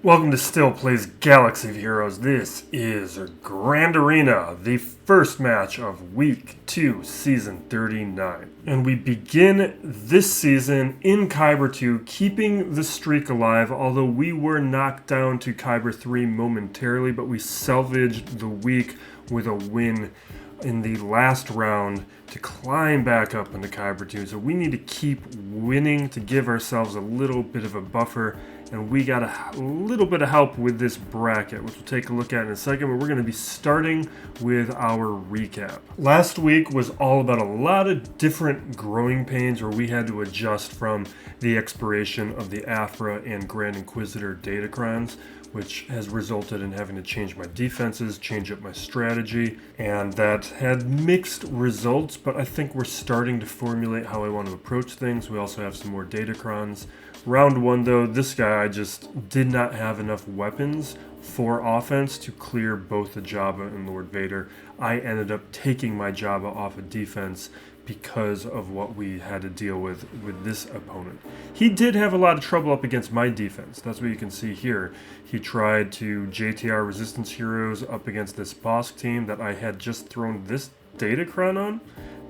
Welcome to Still Plays Galaxy of Heroes. This is Grand Arena, the first match of Week 2, Season 39. And we begin this season in Kyber 2, keeping the streak alive, although we were knocked down to Kyber 3 momentarily, but we salvaged the week with a win in the last round to climb back up into Kyber 2. So we need to keep winning to give ourselves a little bit of a buffer. And we got a little bit of help with this bracket, which we'll take a look at in a second, but we're going to be starting with our recap. Last week was all about a lot of different growing pains where we had to adjust from the expiration of the Aphra and Grand Inquisitor datacrons, which has resulted in having to change my defenses, change up my strategy, and that had mixed results, but I think we're starting to formulate how I want to approach things. We also have some more datacrons. Round 1 though, this guy just did not have enough weapons for offense to clear both the Jabba and Lord Vader. I ended up taking my Jabba off of defense because of what we had to deal with this opponent. He did have a lot of trouble up against my defense. That's what you can see here. He tried to JTR resistance heroes up against this Bossk team that I had just thrown this datacron on.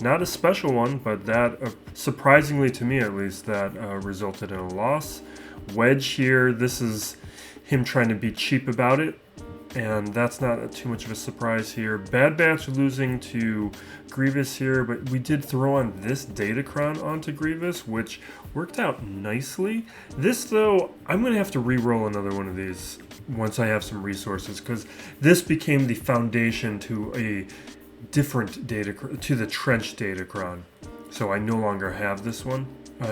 Not a special one, but that, surprisingly to me at least, that resulted in a loss. Wedge here, this is him trying to be cheap about it, and that's not too much of a surprise here. Bad Batch losing to Grievous here, but we did throw on this datacron onto Grievous, which worked out nicely. This, though, I'm going to have to re-roll another one of these once I have some resources, because this became the foundation to a different datacron, to the trench datacron, so I no longer have this one.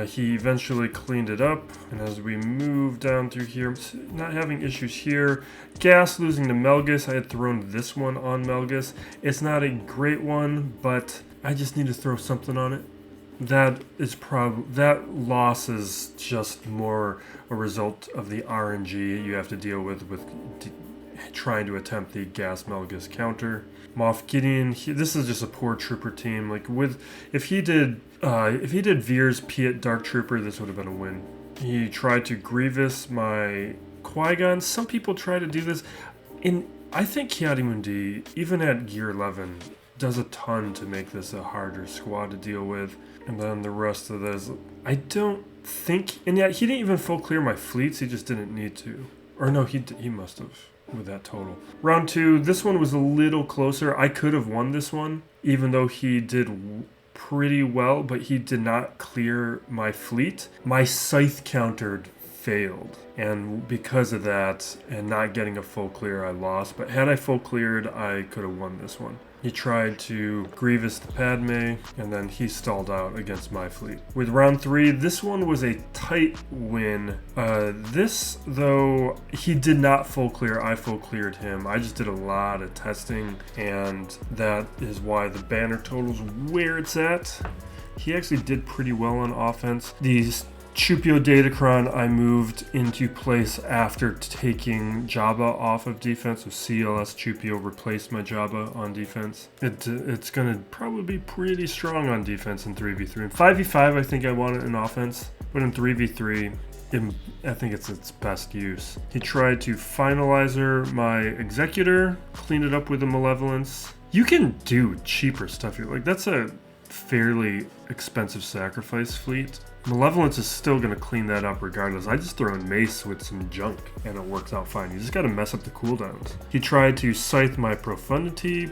He eventually cleaned it up, and as we move down through here, not having issues here. Gas losing to Malgus. I had thrown this one on Malgus. It's not a great one, but I just need to throw something on it. That loss is just more a result of the RNG you have to deal with trying to attempt the Gas Malgus counter. Moff Gideon, this is just a poor trooper team. Like if he did Veer's Piet Dark Trooper, this would have been a win. He tried to Grievous my Qui-Gon. Some people try to do this, and I think Ki-Adi-Mundi, even at Gear 11, does a ton to make this a harder squad to deal with. And then the rest of this, I don't think, and yet he didn't even full clear my fleets. He just didn't need to, or no, he must have. With that total. Round 2, this one was a little closer. I could have won this one, even though he did pretty well, but he did not clear my fleet. My Scythe countered failed, and because of that, and not getting a full clear, I lost. But had I full cleared, I could have won this one. He tried to Grievous the Padme, and then he stalled out against my fleet. With round 3, this one was a tight win. This, though, he did not full clear. I full cleared him. I just did a lot of testing, and that is why the banner total's where it's at. He actually did pretty well on offense. These Chupio datacron I moved into place after taking Jabba off of defense, so CLS Chupio replaced my Jabba on defense. It's going to probably be pretty strong on defense in 3v3. In 5v5 I think I want it in offense, but in 3v3 I think it's its best use. He tried to finalizer my Executor, clean it up with a Malevolence. You can do cheaper stuff here, like that's a fairly expensive sacrifice fleet. Malevolence is still going to clean that up regardless. I just throw in Mace with some junk and it works out fine. You just got to mess up the cooldowns. He tried to Scythe my Profundity,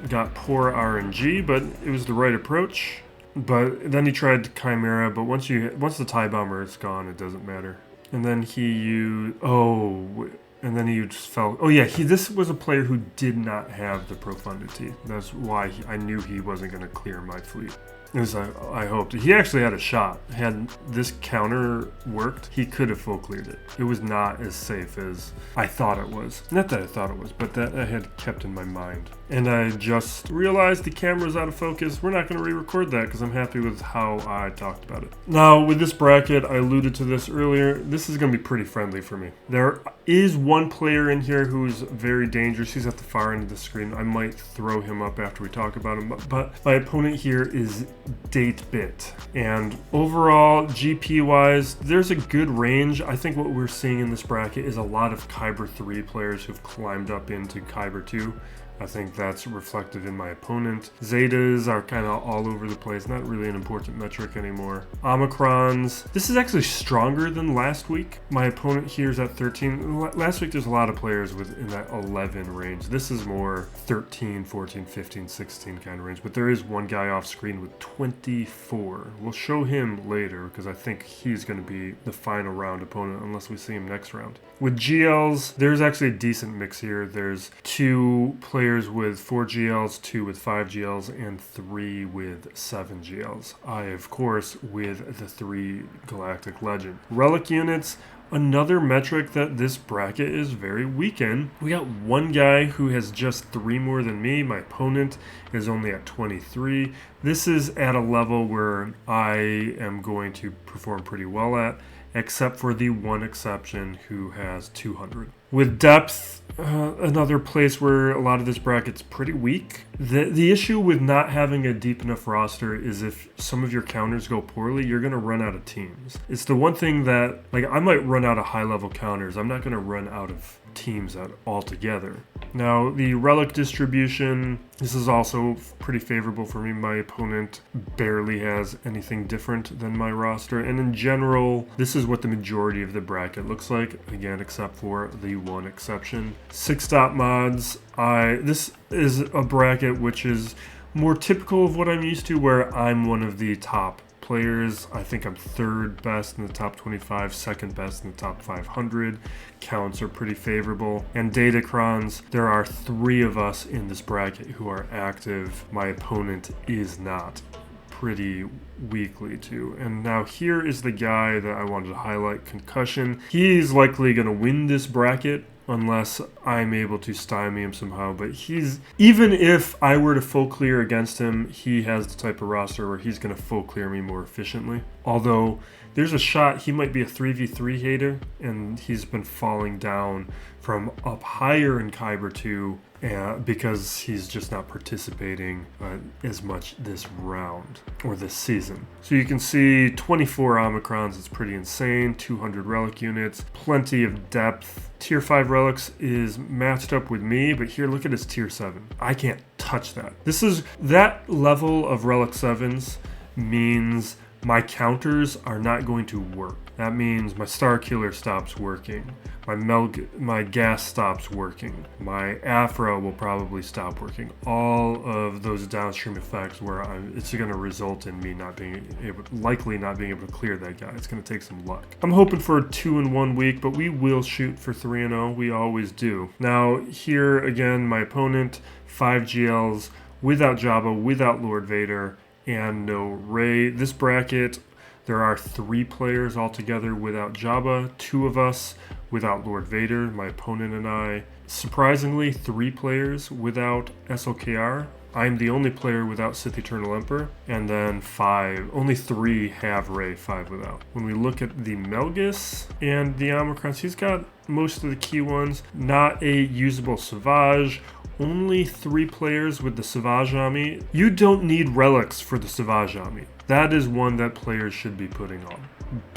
got poor RNG, but it was the right approach. But then he tried Chimera, but once the TIE Bomber is gone, it doesn't matter. And then he used... and then he just fell... Oh yeah, this was a player who did not have the Profundity. That's why I knew he wasn't going to clear my fleet. As I hoped. He actually had a shot. Had this counter worked, he could have full cleared it. It was not as safe as I thought it was. Not that I thought it was, but that I had kept in my mind. And I just realized the camera's out of focus. We're not going to re-record that because I'm happy with how I talked about it. Now, with this bracket, I alluded to this earlier, this is going to be pretty friendly for me. There is one player in here who's very dangerous. He's at the far end of the screen. I might throw him up after we talk about him, but my opponent here is Datebit. And overall, GP-wise, there's a good range. I think what we're seeing in this bracket is a lot of Kyber 3 players who've climbed up into Kyber 2. I think that's reflected in my opponent. Zetas are kind of all over the place, not really an important metric anymore. Omicrons, this is actually stronger than last week. My opponent here is at 13. Last week there's a lot of players within that 11 range. This is more 13, 14, 15, 16 kind of range, but there is one guy off screen with 24. We'll show him later because I think he's going to be the final round opponent unless we see him next round. With GLs, there's actually a decent mix here. There's 2 players with 4 GLs, 2 with 5 GLs, and 3 with 7 GLs. I, of course, with the 3 Galactic Legend. Relic units, another metric that this bracket is very weak in. We got one guy who has just 3 more than me. My opponent is only at 23. This is at a level where I am going to perform pretty well at, except for the one exception who has 200. With depth, another place where a lot of this bracket's pretty weak. The issue with not having a deep enough roster is if some of your counters go poorly, you're going to run out of teams. It's the one thing that, like, I might run out of high-level counters. I'm not going to run out of teams altogether. Now, the relic distribution, this is also pretty favorable for me. My opponent barely has anything different than my roster, and in general, this is what the majority of the bracket looks like, again, except for the one exception. 6-dot mods, this is a bracket which is more typical of what I'm used to, where I'm one of the top players. I think I'm 3rd best in the top 25, 2nd best in the top 500. Counts are pretty favorable. And Datacrons, there are 3 of us in this bracket who are active. My opponent is not. Pretty weakly too. And now here is the guy that I wanted to highlight, Concussion. He's likely going to win this bracket unless I'm able to stymie him somehow. But even if I were to full clear against him, he has the type of roster where he's going to full clear me more efficiently. Although there's a shot he might be a 3v3 hater, and he's been falling down from up higher in Kyber 2 because he's just not participating as much this round or this season. So you can see 24 Omicrons, it's pretty insane, 200 relic units, plenty of depth. Tier 5 relics is matched up with me, but here, look at his tier 7. I can't touch that. That level of relic 7s means my counters are not going to work. That means my Starkiller stops working. My gas stops working. My Aphra will probably stop working. All of those downstream effects where it's going to result in me likely not being able to clear that guy. It's going to take some luck. I'm hoping for a 2-in-1 week, but we will shoot for 3-0. We always do. Now here again, my opponent, 5 GLs, without Jabba, without Lord Vader, and no Rey. This bracket, there are 3 players altogether without Jabba, 2 of us without Lord Vader, my opponent and I. Surprisingly, 3 players without SLKR. I'm the only player without Sith Eternal Emperor, and then only 3 have Rey, 5 without. When we look at the Malgus and the Omicrons, he's got most of the key ones. Not a usable Savage. Only 3 players with the Savage Army. You don't need relics for the Savage Army. That is one that players should be putting on.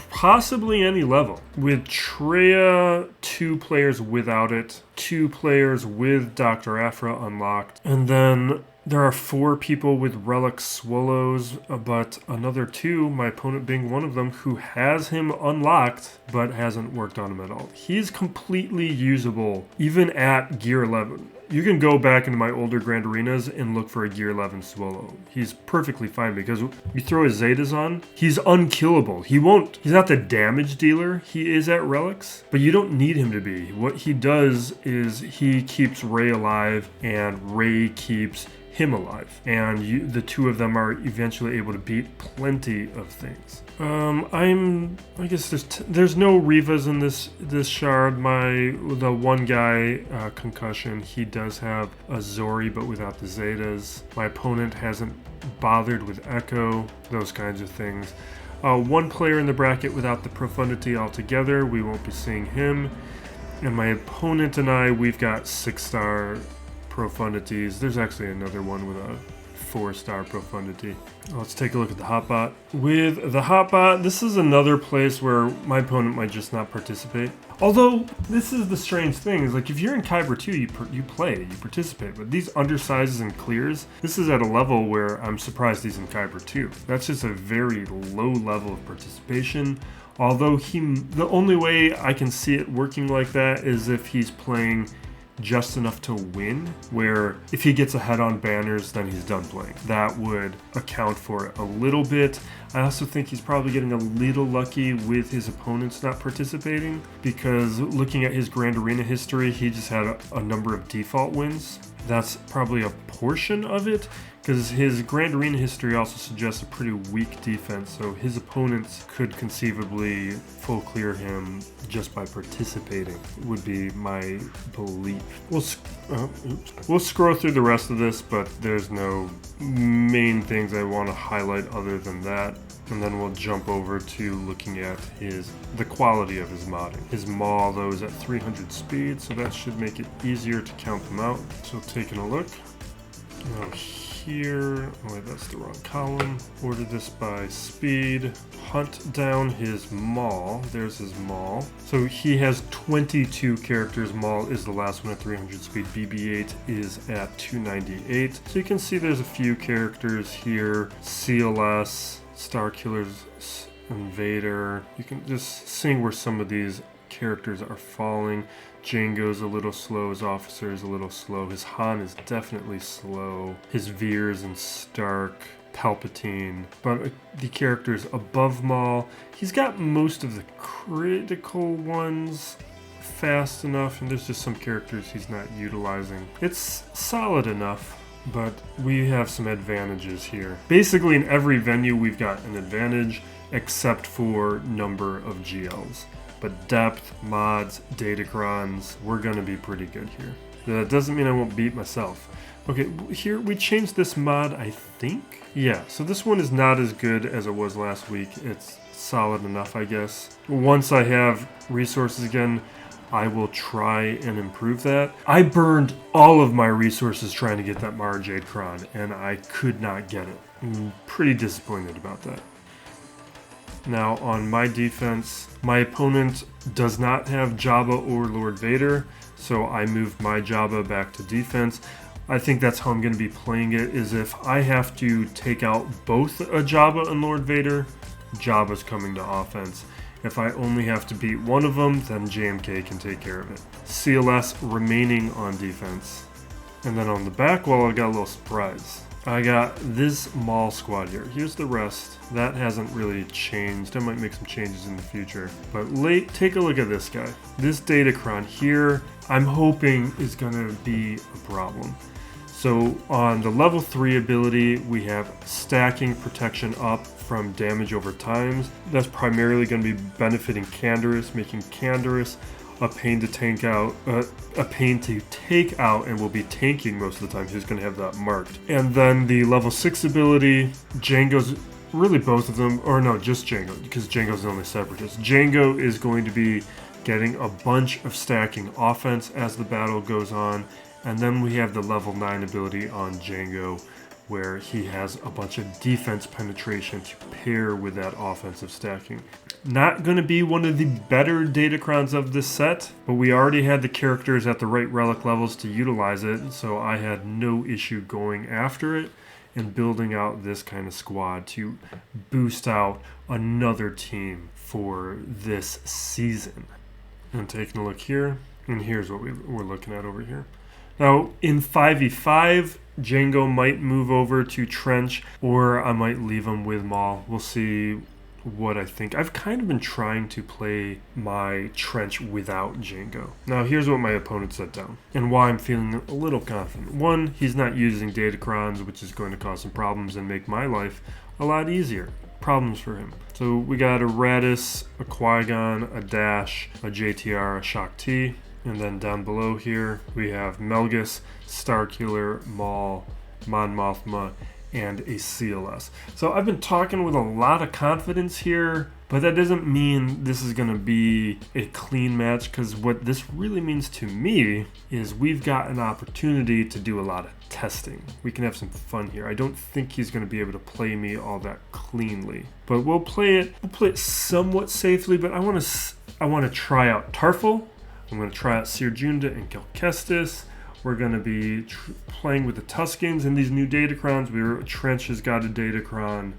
Possibly any level. With Traya, 2 players without it, 2 players with Dr. Aphra unlocked, and then there are 4 people with relic Swolos, but another 2, my opponent being one of them, who has him unlocked but hasn't worked on him at all. He's completely usable even at gear 11. You can go back into my older Grand Arenas and look for a Gear 11 Swolo. He's perfectly fine because you throw his Zetas on, he's unkillable. He's not the damage dealer he is at relics, but you don't need him to be. What he does is he keeps Rey alive, and Rey keeps him alive. And the two of them are eventually able to beat plenty of things. I guess there's no Revas in this shard. The one guy, Concussion, he does have a Zori, but without the Zetas. My opponent hasn't bothered with Echo, those kinds of things. One player in the bracket without the Profundity altogether. We won't be seeing him. And my opponent and I, we've got 6-star Profundities. There's actually another one with a 4-star Profundity. Let's take a look at the Hotbot. With the Hotbot, this is another place where my opponent might just not participate. Although, this is the strange thing, is like if you're in Kyber 2, you play, you participate. But these undersizes and clears, this is at a level where I'm surprised he's in Kyber 2. That's just a very low level of participation. Although the only way I can see it working like that is if he's playing just enough to win, where if he gets ahead on banners, then he's done playing. That would account for it a little bit. I also think he's probably getting a little lucky with his opponents not participating, because looking at his Grand Arena history, he just had a number of default wins. That's probably a portion of it, because his Grand Arena history also suggests a pretty weak defense, so his opponents could conceivably full clear him just by participating, would be my belief. We'll scroll through the rest of this, but there's no main things I want to highlight other than that. And then we'll jump over to looking at the quality of his modding. His Maul, though, is at 300 speed, so that should make it easier to count them out. So taking a look. Now here, oh wait, that's the wrong column. Order this by speed. Hunt down his Maul. There's his Maul. So he has 22 characters. Maul is the last one at 300 speed. BB-8 is at 298. So you can see there's a few characters here. CLS, Starkillers, and Vader. You can just see where some of these characters are falling. Jango's a little slow, his Officer is a little slow, his Han is definitely slow, his Veers and Stark, Palpatine, but the characters above Maul, he's got most of the critical ones fast enough, and there's just some characters he's not utilizing. It's solid enough, but we have some advantages here. Basically in every venue we've got an advantage, except for number of GLs. But depth, mods, datacrons, we're gonna be pretty good here. That doesn't mean I won't beat myself. Okay, here we changed this mod, I think? Yeah, so this one is not as good as it was last week. It's solid enough, I guess. Once I have resources again, I will try and improve that. I burned all of my resources trying to get that Mara Jade Cron, and I could not get it. I'm pretty disappointed about that. Now on my defense, my opponent does not have Jabba or Lord Vader, so I moved my Jabba back to defense. I think that's how I'm going to be playing it, is if I have to take out both a Jabba and Lord Vader, Jabba's coming to offense. If I only have to beat one of them, then JMK can take care of it. CLS remaining on defense. And then on the back wall, I got a little surprise. I got this Maul squad here. Here's the rest. That hasn't really changed. I might make some changes in the future. But take a look at this guy. This Datacron here, I'm hoping is going to be a problem. So on the level 3 ability, we have stacking protection up from damage over times. That's primarily going to be benefiting Canderous, making Canderous a pain to take out, and will be tanking most of the time. He's going to have that marked. And then the level 6 ability, Jango's, really both of them, or no, just Jango, because Jango's the only separatist. Jango is going to be getting a bunch of stacking offense as the battle goes on. And then we have the level 9 ability on Jango, where he has a bunch of defense penetration to pair with that offensive stacking. Not going to be one of the better Datacrons of this set, but we already had the characters at the right relic levels to utilize it, so I had no issue going after it and building out this kind of squad to boost out another team for this season. And taking a look here, and here's what we're looking at over here. Now, in 5v5, Jango might move over to Trench, or I might leave him with Maul. We'll see what I think. I've kind of been trying to play my trench without Jango. Now here's what my opponent set down and why I'm feeling a little confident. One, he's not using Datacrons, which is going to cause some problems and make my life a lot easier. Problems for him. So we got a Raddus, a Qui-Gon, a Dash, a JTR, a Shaak T, and then down below here we have Malgus, Starkiller, Maul, Mon Mothma, and a CLS. So I've been talking with a lot of confidence here, but that doesn't mean this is going to be a clean match, because what this really means to me is we've got an opportunity to do a lot of testing. We can have some fun here. I don't think he's going to be able to play me all that cleanly, but we'll play it somewhat safely. But I want to try out Tarfful. I'm going to try out Cere and Kel Kestis. We're going to be playing with the Tuskens and these new Datacrons. Trench has got a Datacron.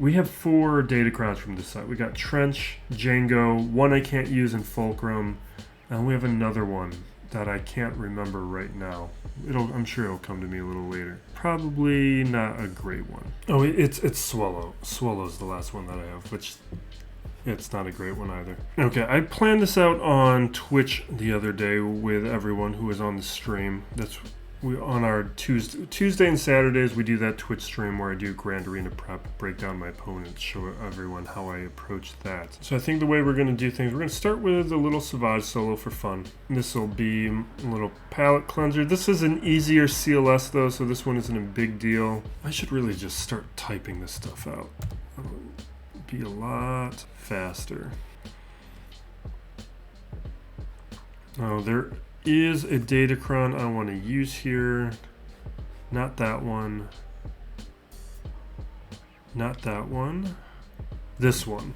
We have 4 Datacrons from this side. We got Trench, Jango, one I can't use in Fulcrum, and we have another one that I can't remember right now. I'm sure it'll come to me a little later. Probably not a great one. Oh, it's Swolo. Swolo's the last one that I have, which... it's not a great one either. Okay, I planned this out on Twitch the other day with everyone who was on the stream. On our Tuesday and Saturdays, we do that Twitch stream where I do Grand Arena prep, break down my opponents, show everyone how I approach that. So I think the way we're going to do things, we're going to start with a little Savage solo for fun. This will be a little palette cleanser. This is an easier CLS though, so this one isn't a big deal. I should really just start typing this stuff out. Be a lot faster. Oh, there is a Datacron I want to use here. Not that one. Not that one. This one.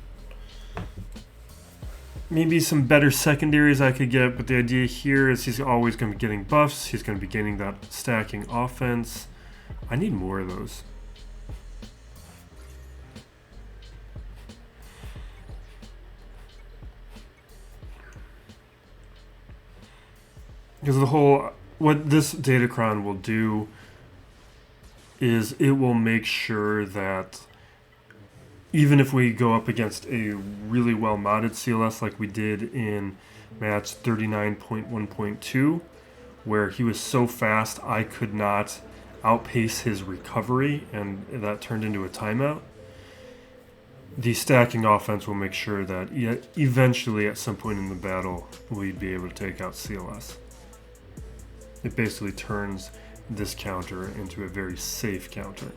Maybe some better secondaries I could get, but the idea here is he's always going to be getting buffs. He's going to be getting that stacking offense. I need more of those. Because what this Datacron will do is it will make sure that even if we go up against a really well modded CLS like we did in match 39.1.2, where he was so fast I could not outpace his recovery and that turned into a timeout, the stacking offense will make sure that eventually at some point in the battle we'd be able to take out CLS. It basically turns this counter into a very safe counter.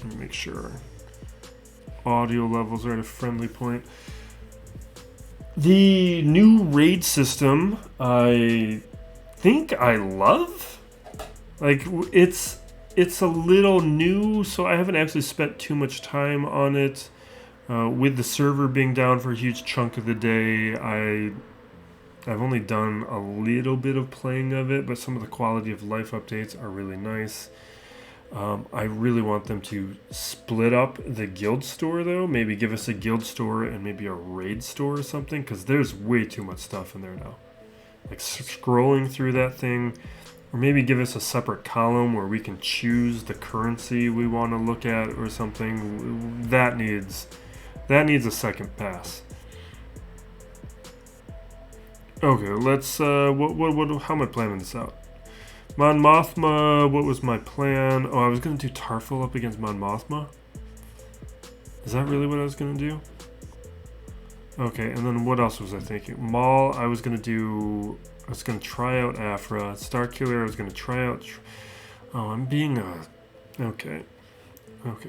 Let me make sure audio levels are at a friendly point. The new raid system, I think I love. Like, it's a little new, so I haven't actually spent too much time on it. With the server being down for a huge chunk of the day, I've only done a little bit of playing of it, but some of the quality of life updates are really nice. I really want them to split up the guild store, though. Maybe give us a guild store and maybe a raid store or something, because there's way too much stuff in there now. Like scrolling through that thing, or maybe give us a separate column where we can choose the currency we want to look at or something. That needs a second pass. Okay, let's how am I planning this out? Mon Mothma, what was my plan? Oh, I was gonna do Tarrful up against Mon Mothma. Is that really what I was gonna do? Okay, and then what else was I thinking? Maul, I was gonna try out Aphra. Starkiller, I was gonna try out. Okay,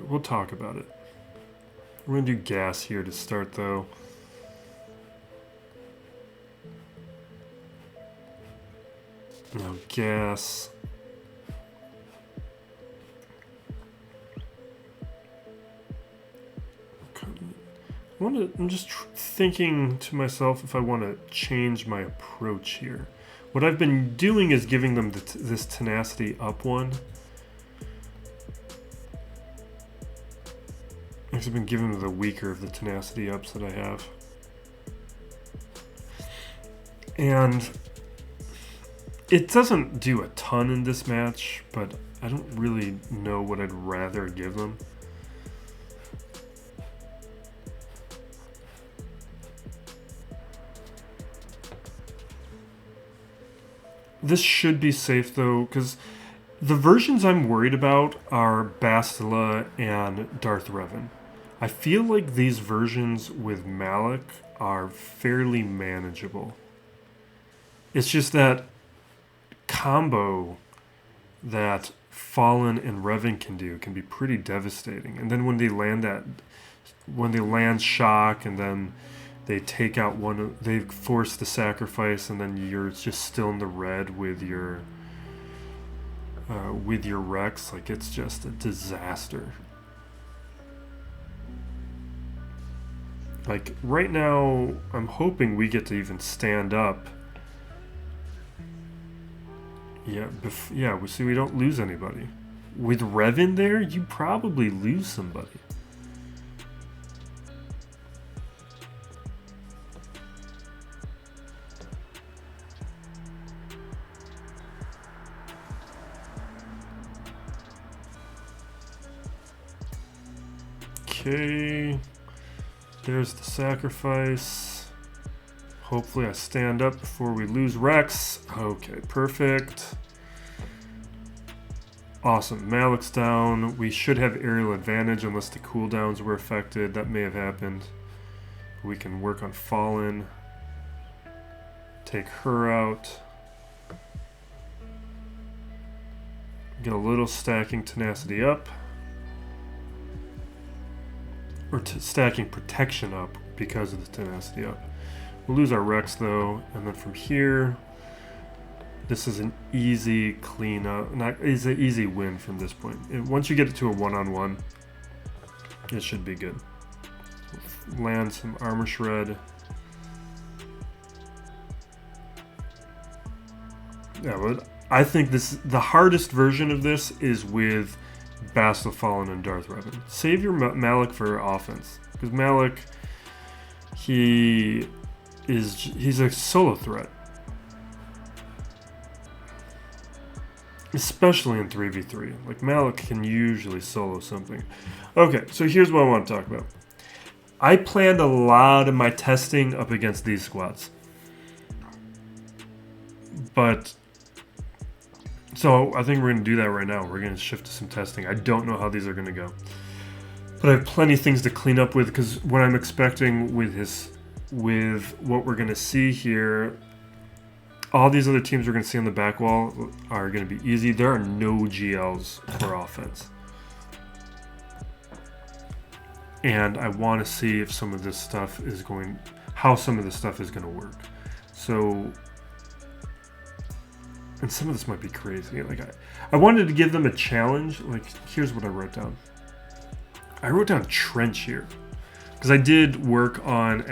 we'll talk about it. We're going to do gas here to start, though. Now, gas. I'm just thinking to myself if I want to change my approach here. What I've been doing is giving them this tenacity up one. I've been giving them the weaker of the tenacity ups that I have. And it doesn't do a ton in this match, but I don't really know what I'd rather give them. This should be safe though, because the versions I'm worried about are Bastila and Darth Revan. I feel like these versions with Malak are fairly manageable. It's just that combo that Fallen and Revan can do can be pretty devastating. And then when they land Shaak and then they take out they force the sacrifice, and then you're just still in the red with your Rex. Like, it's just a disaster. Like, right now, I'm hoping we get to even stand up. Yeah, we see we don't lose anybody. With Revan there, you probably lose somebody. Okay, there's the sacrifice. Hopefully I stand up before we lose Rex. Okay, perfect. Awesome, Malak's down. We should have aerial advantage unless the cooldowns were affected. That may have happened. We can work on Fallen. Take her out. Get a little stacking tenacity up. Or stacking protection up because of the tenacity up. We'll lose our Rex though, and then from here, this is an easy cleanup. It's an easy win from this point. And once you get it to a one-on-one, it should be good. Land some armor shred. Yeah, but I think the hardest version of this is with Bastila, Fallen, and Darth Revan. Save your Malak for offense, because Malak, he's a solo threat, especially in 3v3. Like, Malak can usually solo something. Okay, so here's what I want to talk about. I planned a lot of my testing up against these squads, but so I think we're going to do that right now. We're going to shift to some testing. I don't know how these are going to go, but I have plenty of things to clean up with, because what I'm expecting with what we're going to see here, all these other teams we're going to see on the back wall are going to be easy. There are no GLs for offense, and I want to see if some of this stuff is how some of this stuff is going to work. So. And some of this might be crazy. Like, I wanted to give them a challenge. Like, here's what I wrote down. I wrote down trench here, because I did work on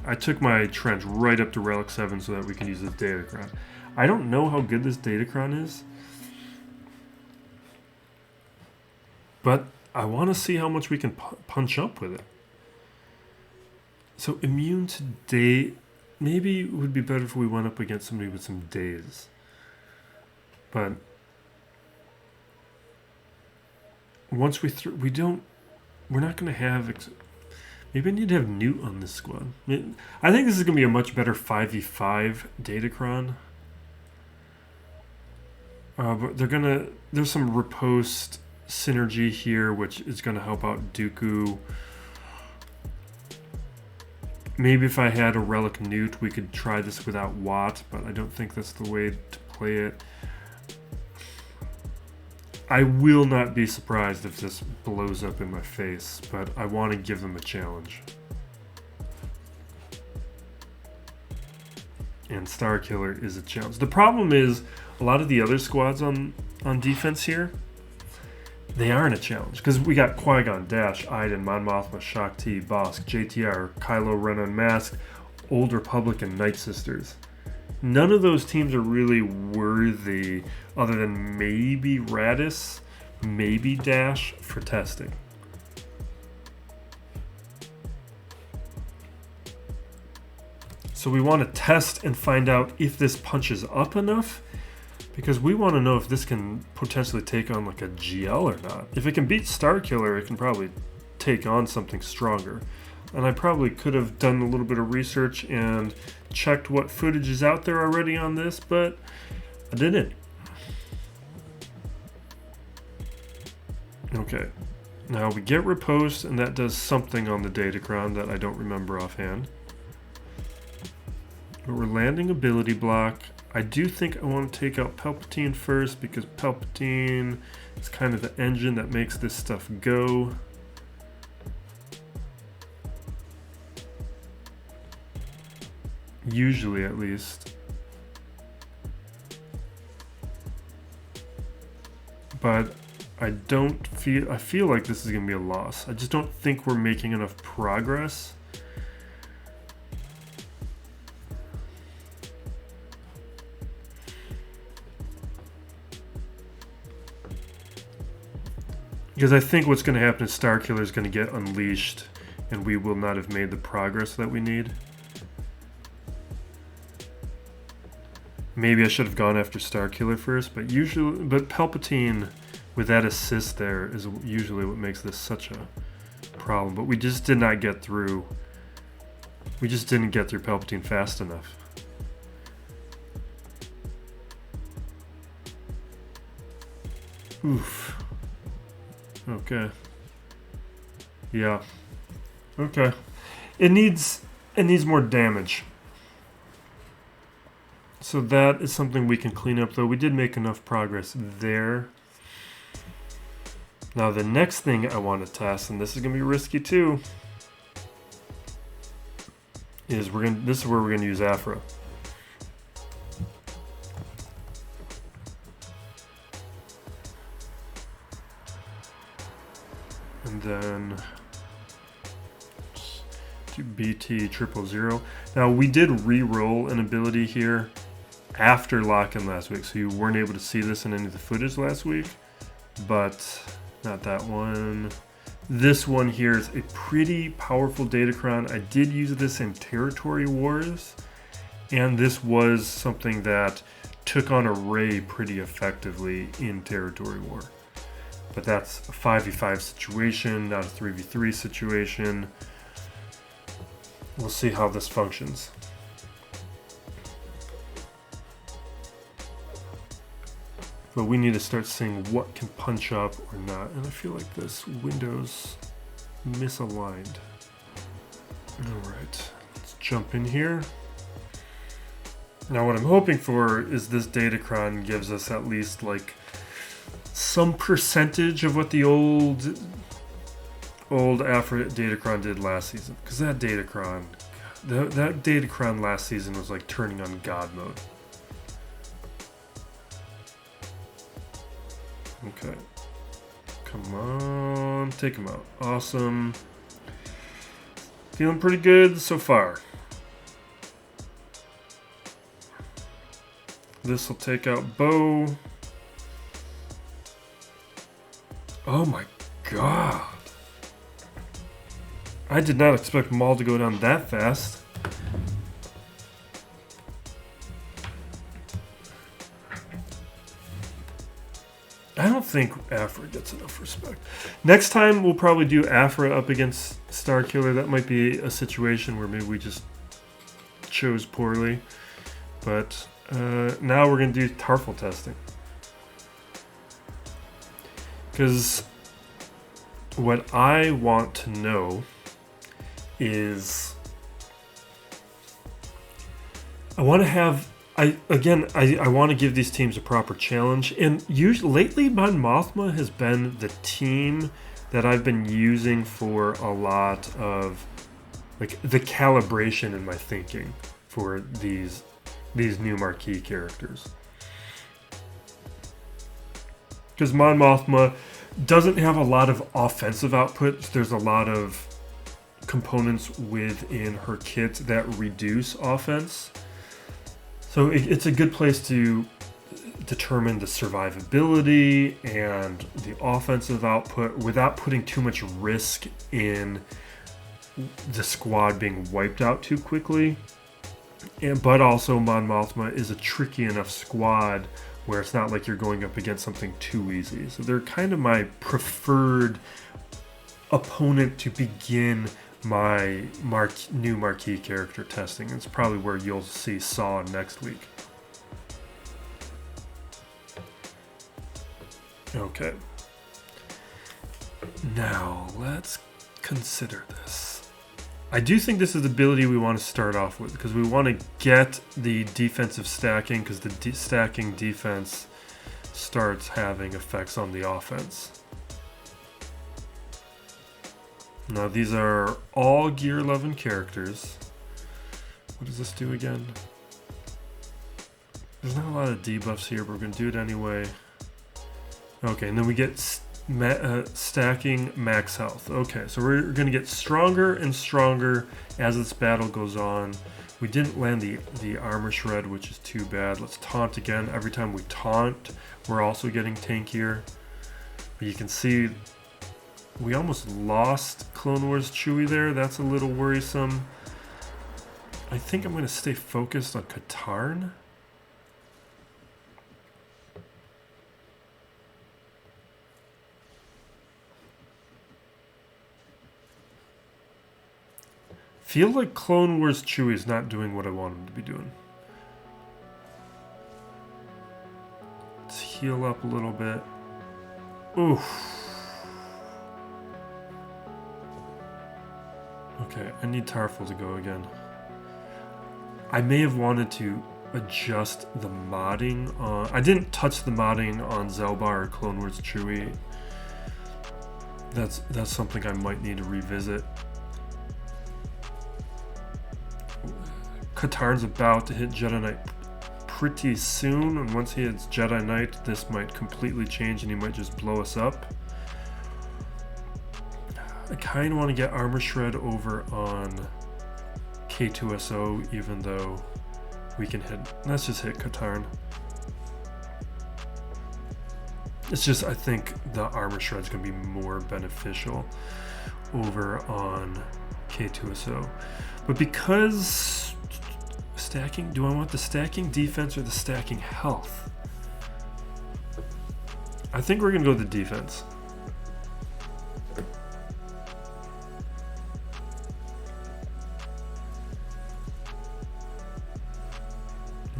I took my trench right up to Relic 7 so that we can use this Datacron. I don't know how good this Datacron is, but I want to see how much we can punch up with it. So immune to day. Maybe it would be better if we went up against somebody with some days. But once we're not going to have. Maybe I need to have Newt on this squad. I think this is going to be a much better 5v5 Datacron. But there's some riposte synergy here, which is going to help out Dooku. Maybe if I had a Relic Newt, we could try this without Watt, but I don't think that's the way to play it. I will not be surprised if this blows up in my face, but I want to give them a challenge. And Starkiller is a challenge. The problem is, a lot of the other squads on defense here, they aren't a challenge. Because we got Qui-Gon, Dash, Iden, Mon Mothma, Shaak Ti, Bossk, JTR, Kylo Ren Unmasked, Old Republic, and Night Sisters. None of those teams are really worthy, other than maybe Raddus, maybe Dash, for testing. So we want to test and find out if this punches up enough Because we want to know if this can potentially take on like a GL or not. If it can beat Starkiller, it can probably take on something stronger. And I probably could have done a little bit of research and checked what footage is out there already on this, but I didn't. Okay, now we get riposte, and that does something on the Datacron that I don't remember offhand. But we're landing ability block. I do think I want to take out Palpatine first, because Palpatine is kind of the engine that makes this stuff go. Usually, at least. But I feel like this is going to be a loss. I just don't think we're making enough progress. Because I think what's going to happen is Starkiller is going to get unleashed, and we will not have made the progress that we need. Maybe I should have gone after Starkiller first, but Palpatine with that assist there is usually what makes this such a problem. But we just did not get through. We just didn't get through Palpatine fast enough. Oof. Okay. Yeah. Okay. It needs more damage. So that is something we can clean up, though. We did make enough progress there. Now the next thing I want to test, and this is going to be risky too, is this is where we're going to use Aphra. And then do BT 000. Now we did re-roll an ability here after lock-in last week, so you weren't able to see this in any of the footage last week, but not that one. This one here is a pretty powerful Datacron. I did use this in Territory Wars, and this was something that took on a Rey pretty effectively in Territory War. But that's a 5v5 situation, not a 3v3 situation. We'll see how this functions. But we need to start seeing what can punch up or not. And I feel like this window's misaligned. Alright, let's jump in here. Now what I'm hoping for is this Datacron gives us at least like some percentage of what the old Aphra Datacron did last season. Because that Datacron last season was like turning on God mode. Okay. Come on. Take him out. Awesome. Feeling pretty good so far. This will take out Bo. Oh my god. I did not expect Maul to go down that fast. I don't think Aphra gets enough respect. Next time we'll probably do Aphra up against Starkiller. That might be a situation where maybe we just chose poorly. But now we're going to do Tarfful testing. Because what I want to know is I want to have I want to give these teams a proper challenge, and lately Mon Mothma has been the team that I've been using for a lot of like the calibration in my thinking for these new marquee characters. Because Mon Mothma doesn't have a lot of offensive output. There's a lot of components within her kit that reduce offense. So it's a good place to determine the survivability and the offensive output without putting too much risk in the squad being wiped out too quickly. But also Mon Mothma is a tricky enough squad where it's not like you're going up against something too easy. So they're kind of my preferred opponent to begin my new marquee character testing. It's probably where you'll see Saw next week. Okay. Now, let's consider this. I do think this is the ability we want to start off with, because we want to get the defensive stacking, because the stacking defense starts having effects on the offense. Now, these are all Gear 11 characters. What does this do again? There's not a lot of debuffs here, but we're going to do it anyway. Okay, and then we get stacking max health. Okay, so we're going to get stronger and stronger as this battle goes on. We didn't land the armor shred, which is too bad. Let's taunt again. Every time we taunt, we're also getting tankier. But you can see we almost lost Clone Wars Chewie there. That's a little worrisome. I think I'm going to stay focused on Katarn. Feel like Clone Wars Chewie is not doing what I want him to be doing. Let's heal up a little bit. Oof. Okay, I need Tarrful to go again. I may have wanted to adjust the modding on... I didn't touch the modding on Zelbar or Clone Wars Chewie. That's something I might need to revisit. Katarn's about to hit Jedi Knight pretty soon, and once he hits Jedi Knight, this might completely change and he might just blow us up. I kind of want to get Armor Shred over on K2SO, even though we can hit... Let's just hit Katarn. It's just, I think the Armor Shred's going to be more beneficial over on K2SO. But because... Stacking? Do I want the stacking defense or the stacking health? I think we're going to go with the defense.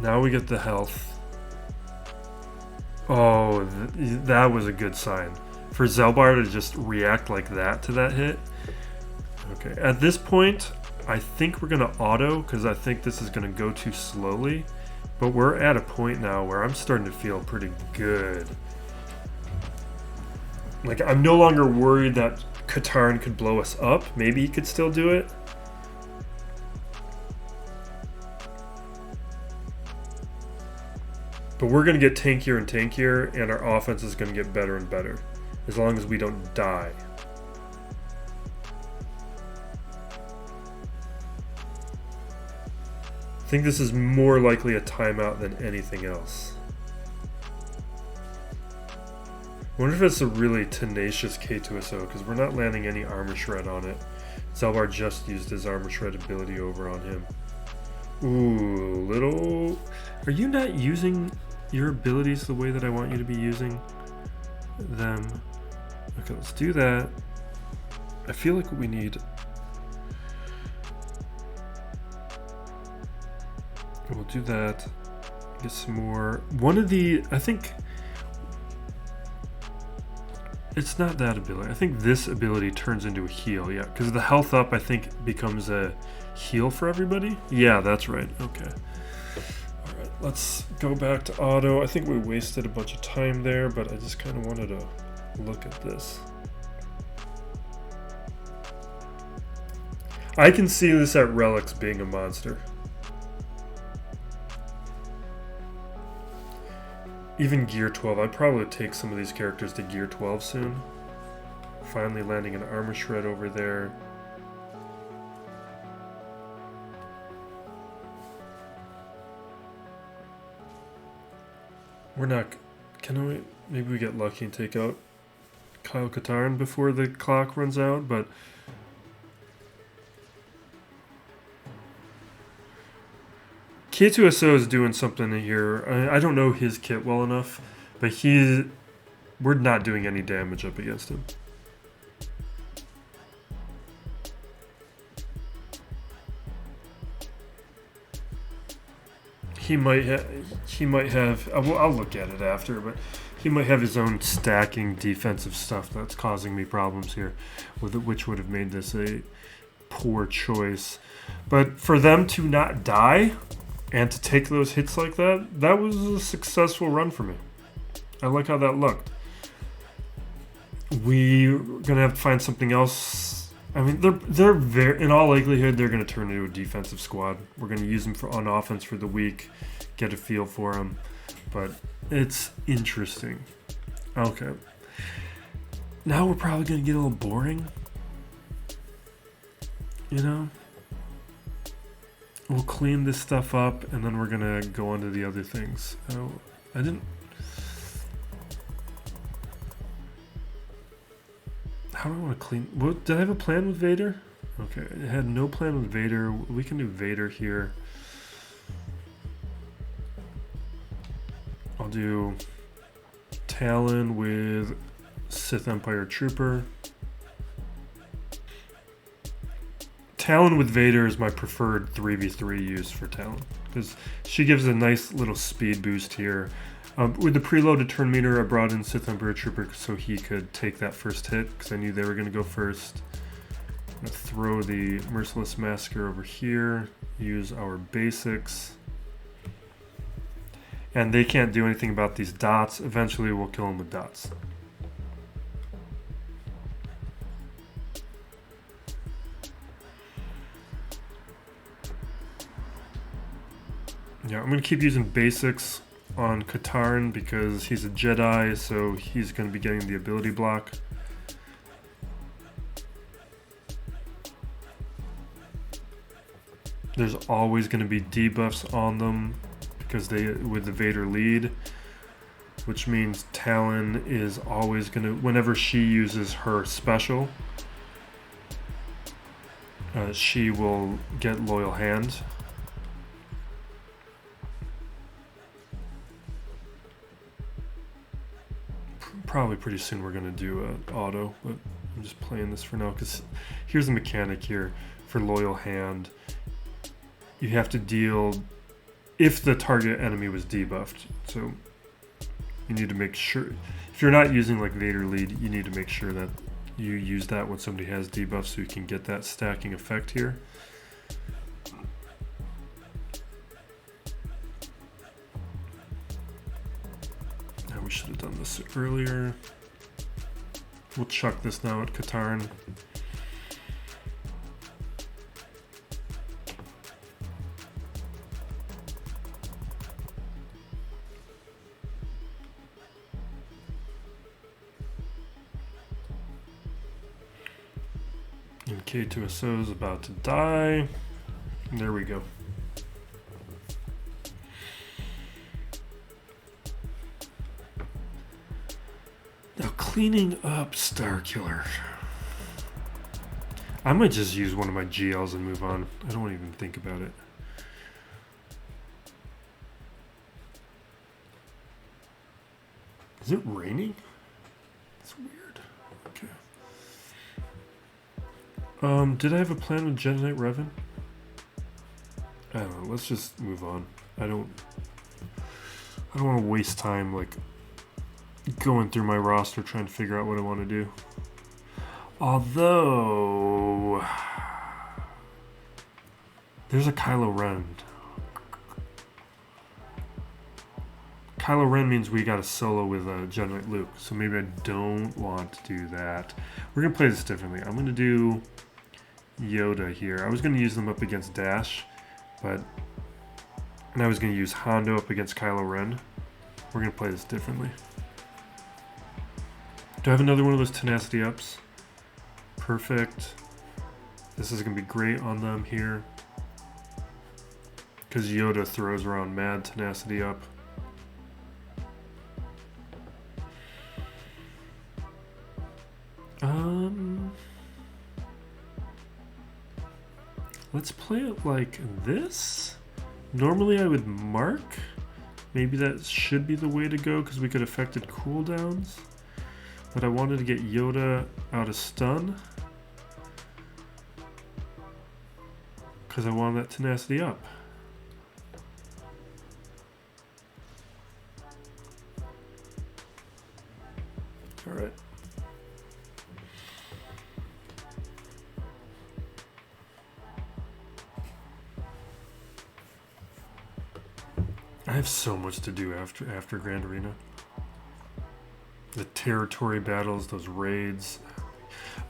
Now we get the health. Oh, that was a good sign. For Zelbar to just react like that to that hit. Okay, at this point... I think we're going to auto, because I think this is going to go too slowly. But we're at a point now where I'm starting to feel pretty good. Like, I'm no longer worried that Katarn could blow us up. Maybe he could still do it. But we're going to get tankier and tankier, and our offense is going to get better and better. As long as we don't die. I think this is more likely a timeout than anything else. I wonder if it's a really tenacious K2SO, because we're not landing any Armor Shred on it. Zelbar just used his Armor Shred ability over on him. Ooh, little... Are you not using your abilities the way that I want you to be using them? Okay, let's do that. I feel like we need... We'll do that. Get some more. One of the... I think... It's not that ability. I think this ability turns into a heal, yeah. Because the health up, I think, becomes a heal for everybody. Yeah, that's right. Okay. Alright, let's go back to auto. I think we wasted a bunch of time there, but I just kind of wanted to look at this. I can see this at Relics being a monster. Even Gear 12, I'd probably take some of these characters to Gear 12 soon. Finally landing an Armor Shred over there. We're not... Can we... Maybe we get lucky and take out Kyle Katarn before the clock runs out, but... K2SO is doing something here. I don't know his kit well enough, but we're not doing any damage up against him. He might have. I'll look at it after, but he might have his own stacking defensive stuff that's causing me problems here, which would have made this a poor choice. But for them to not die and to take those hits like that, that was a successful run for me. I like how that looked. We're gonna have to find something else. I mean, they're very, in all likelihood, they're gonna turn into a defensive squad. We're gonna use them on offense for the week, get a feel for them, but it's interesting. Okay. Now we're probably gonna get a little boring. You know? We'll clean this stuff up, and then we're gonna go on to the other things. Oh, I didn't... How do I want to clean... What, did I have a plan with Vader? Okay, I had no plan with Vader. We can do Vader here. I'll do Talon with Sith Empire Trooper. Talon with Vader is my preferred 3v3 use for Talon, because she gives a nice little speed boost here. With the preloaded turn meter, I brought in Sith Emperor Trooper so he could take that first hit, because I knew they were going to go first. I'm going to throw the Merciless Massacre over here, use our basics. And they can't do anything about these dots. Eventually we'll kill them with dots. Yeah, I'm going to keep using basics on Katarn because he's a Jedi, so he's going to be getting the ability block. There's always going to be debuffs on them because with the Vader lead, which means Talon is always going to, whenever she uses her special, she will get Loyal Hand. Probably pretty soon we're going to do an auto, but I'm just playing this for now because here's the mechanic here for Loyal Hand. You have to deal if the target enemy was debuffed. So you need to make sure, if you're not using like Vader lead, you need to make sure that you use that when somebody has debuffs so you can get that stacking effect here. We should have done this earlier. We'll chuck this now at Katarn. And K2SO is about to die. There we go. Cleaning up Starkiller. I might just use one of my GLs and move on. I don't even think about it. Is it raining? It's weird. Okay. Did I have a plan with Jedi Knight Revan? I don't know. Let's just move on. I don't want to waste time like going through my roster trying to figure out what I want to do. Although there's a Kylo Ren. Kylo Ren means we got a solo with Jedi Knight Luke, so maybe I don't want to do that. We're gonna play this differently. I'm gonna do Yoda here. I was gonna use them up against Dash, and I was gonna use Hondo up against Kylo Ren. We're gonna play this differently. Do I have another one of those tenacity ups? Perfect. This is going to be great on them here. Because Yoda throws around mad tenacity up. Let's play it like this. Normally I would mark. Maybe that should be the way to go because we could affected cooldowns. But I wanted to get Yoda out of stun. Because I wanted that tenacity up. Alright. I have so much to do after Grand Arena. The territory battles, those raids.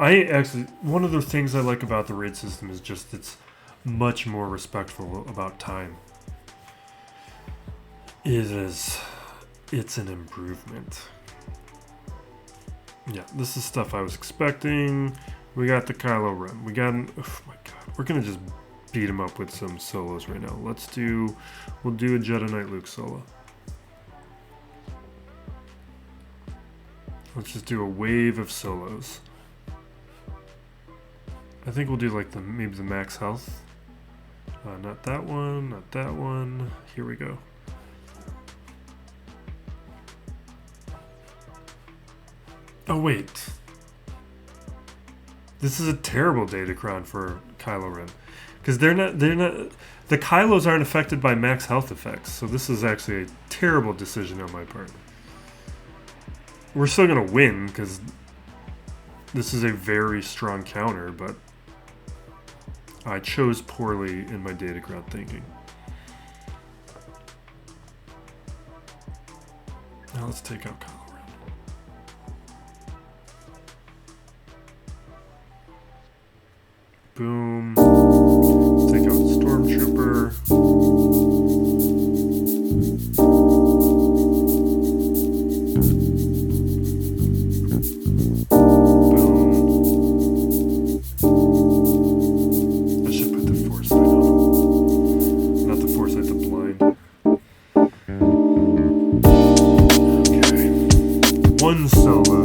I actually, one of the things I like about the raid system is just it's much more respectful about time. It's an improvement. Yeah, this is stuff I was expecting. We got the Kylo run. We got oh my god. We're gonna just beat him up with some solos right now. We'll do a Jedi Knight Luke solo. Let's just do a wave of solos. I think we'll do like maybe the max health. Not that one, not that one. Here we go. Oh wait. This is a terrible datacron for Kylo Ren. Because they're not the Kylos aren't affected by max health effects, so this is actually a terrible decision on my part. We're still gonna win because this is a very strong counter, but I chose poorly in my datacron thinking. Now let's take out Kylo Ren. Boom. Take out the Stormtrooper. One solo.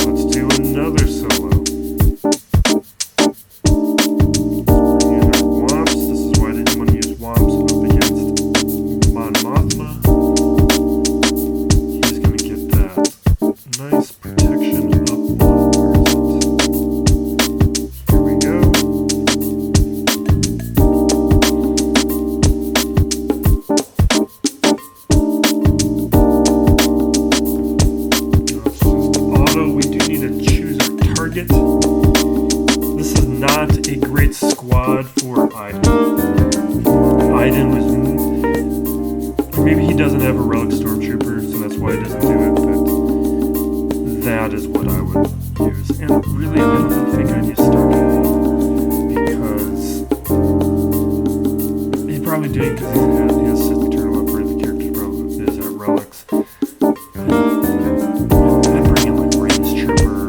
Let's do another solo. Bring in our Wamps. This is why I didn't want to use Wamps up against Mon Mothma. He's going to get that nice protection up on. Here we go. This is not a great squad for Iden. Iden was... Maybe he doesn't have a Relic Stormtrooper, so that's why he doesn't do it, but that is what I would use. And really, I don't think I'd use Starkiller, because he's probably doing it because he has Sith Eternal Upgrade, the character probably is at Relics. I'd bring in like Range Trooper,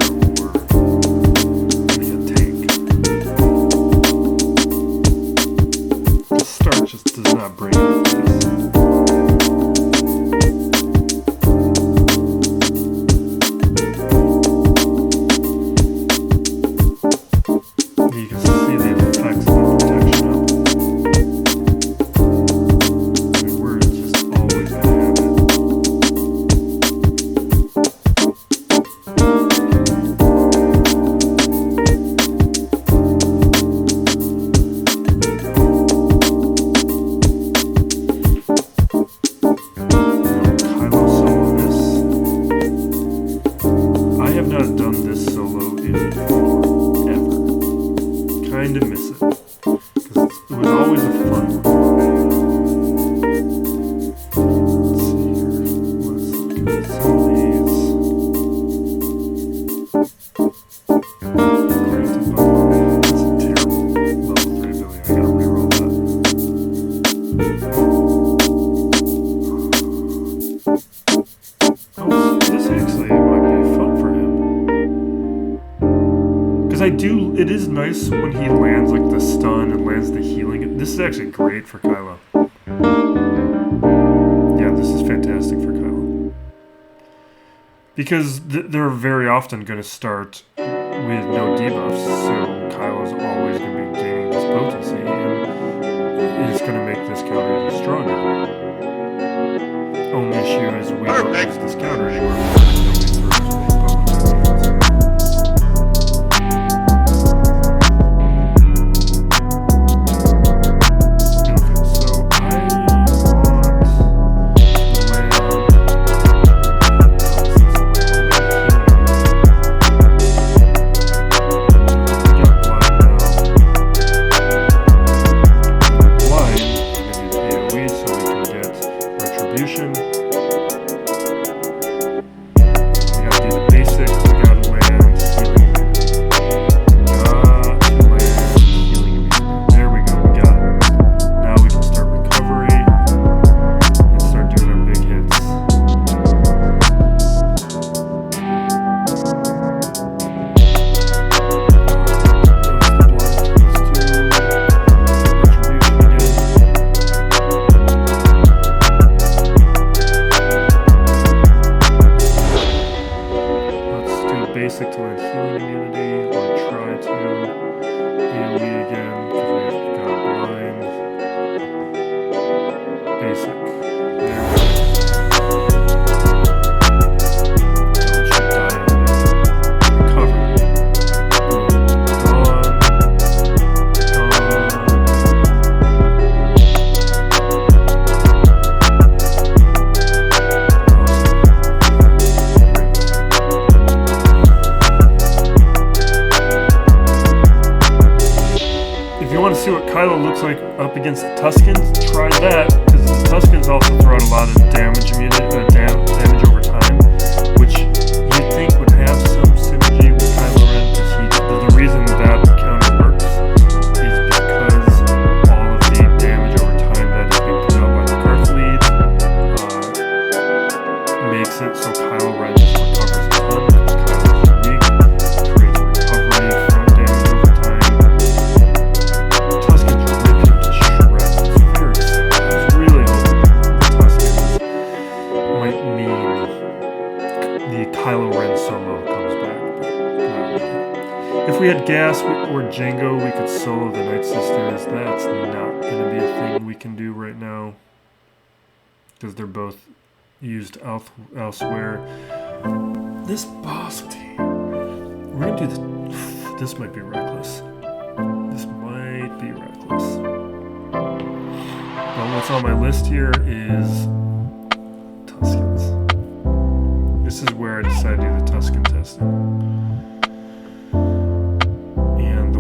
just does not bring it for this. You can see the effects of the protection up. I mean, we're just always going to have it. It is nice when he lands like the stun and lands the healing. This is actually great for Kylo. Yeah, this is fantastic for Kylo. Because they're very often going to start with no debuffs, so Kylo's always going to be gaining this potency, and it's going to make this counter even stronger. Only issue is we don't use this counter anymore. Kylo looks like up against the Tuskens, try that, because the Tuskens also throw out a lot of damage damage over time, which you'd think would have some synergy with Kylo Ren, because the reason that the counter works is because all of the damage over time that is being put out by the Tarfful makes it so Kylo Ren just recovers a ton, because Kylo's unique, creates a recovery from damage over time. Tuskens rip him to shreds. It's very sad. I was really hoping the Tuskens might mean the Kylo Ren solo comes back, but not really. If we had Gas or Jango, we could solo the Night Sisters. That's not going to be a thing we can do right now, because they're both used elsewhere. This Bossk team, we're gonna do this. This might be reckless. This might be reckless. But what's on my list here is Tuskens. This is where I decided to do the Tusken testing. And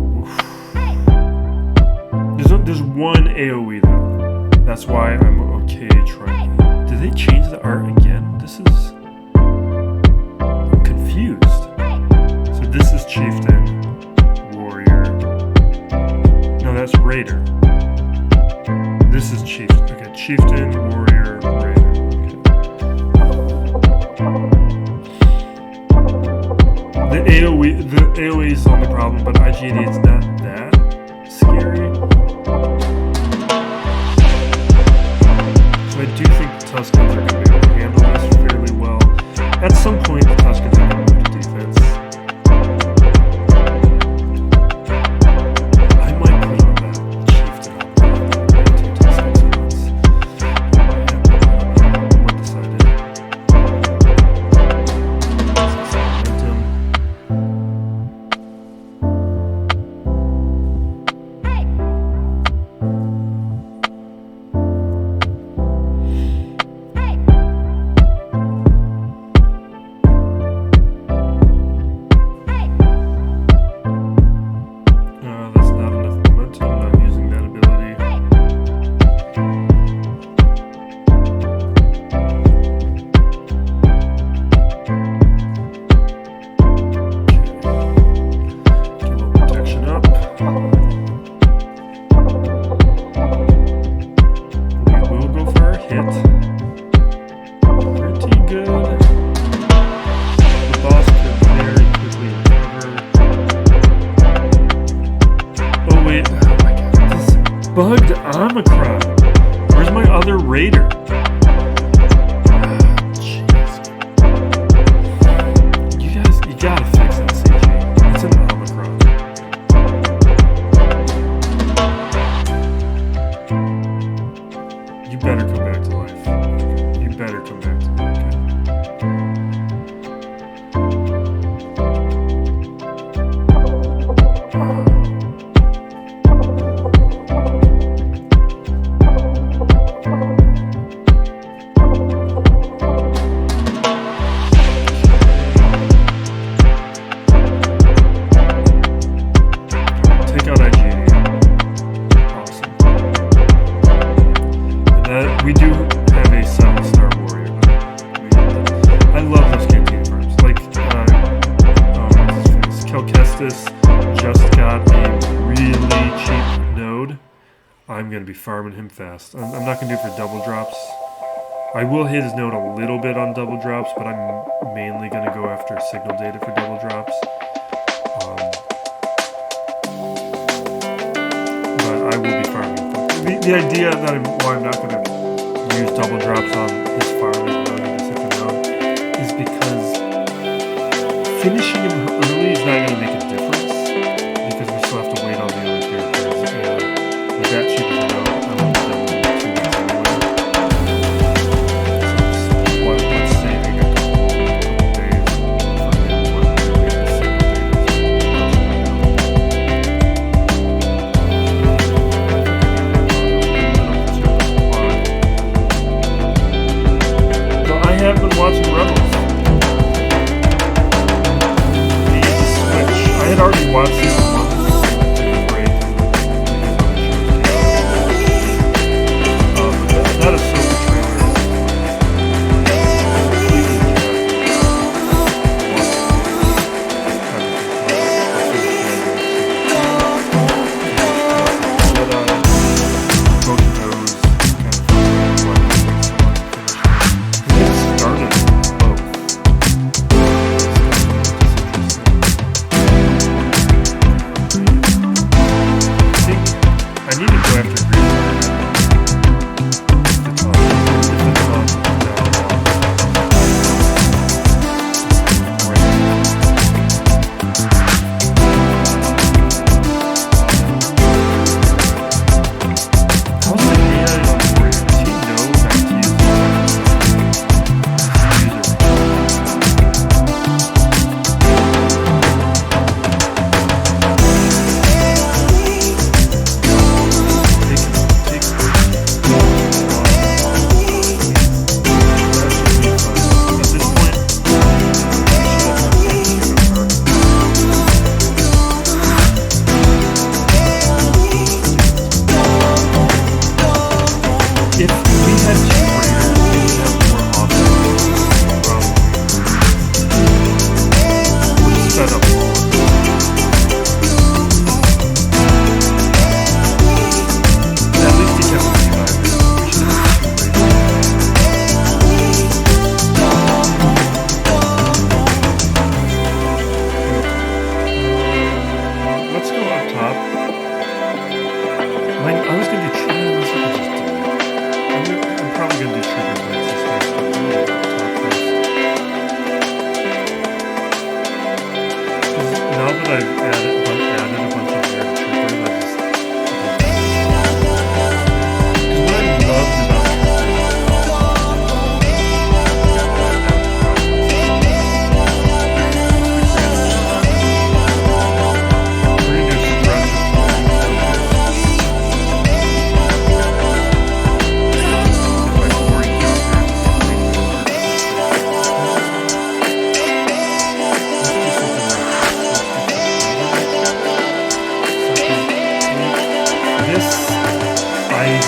there's one AoE though. That's why I'm okay trying. Did they change the art again? This is... I'm confused. So this is Chieftain, Warrior. No, that's Raider. This is Chieftain. Okay, Chieftain, Warrior, Raider. Okay. The AoE is on the problem, but IGD is not that scary. So I do think the Tuskens are going to be able to handle this fairly well. At some point, the Tuskens are going to move to defense. I might put on that Chieftain on two Tuskens once. What decided? Bugged Omicron. Where's my other Raider? Jeez. You gotta fix that CG. It's an Cal Kestis just got a really cheap node. I'm going to be farming him fast. I'm not going to do it for double drops. I will hit his node a little bit on double drops, but I'm mainly going to go after signal data for double drops. But I will be farming. The idea that why I'm not going to use double drops on his farm is because finishing him early is not going to make a difference because we still have to wait on the other characters. And with that cheap as a node, I won't be done in 2 weeks anyway. So what's saving a couple days for him when we make the signal data. So I have been watching Rebels. I had already watched season 1 to break. But that Ahsoka trailer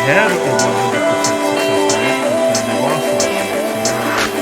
had a 100% success rate, but then they lost last week. So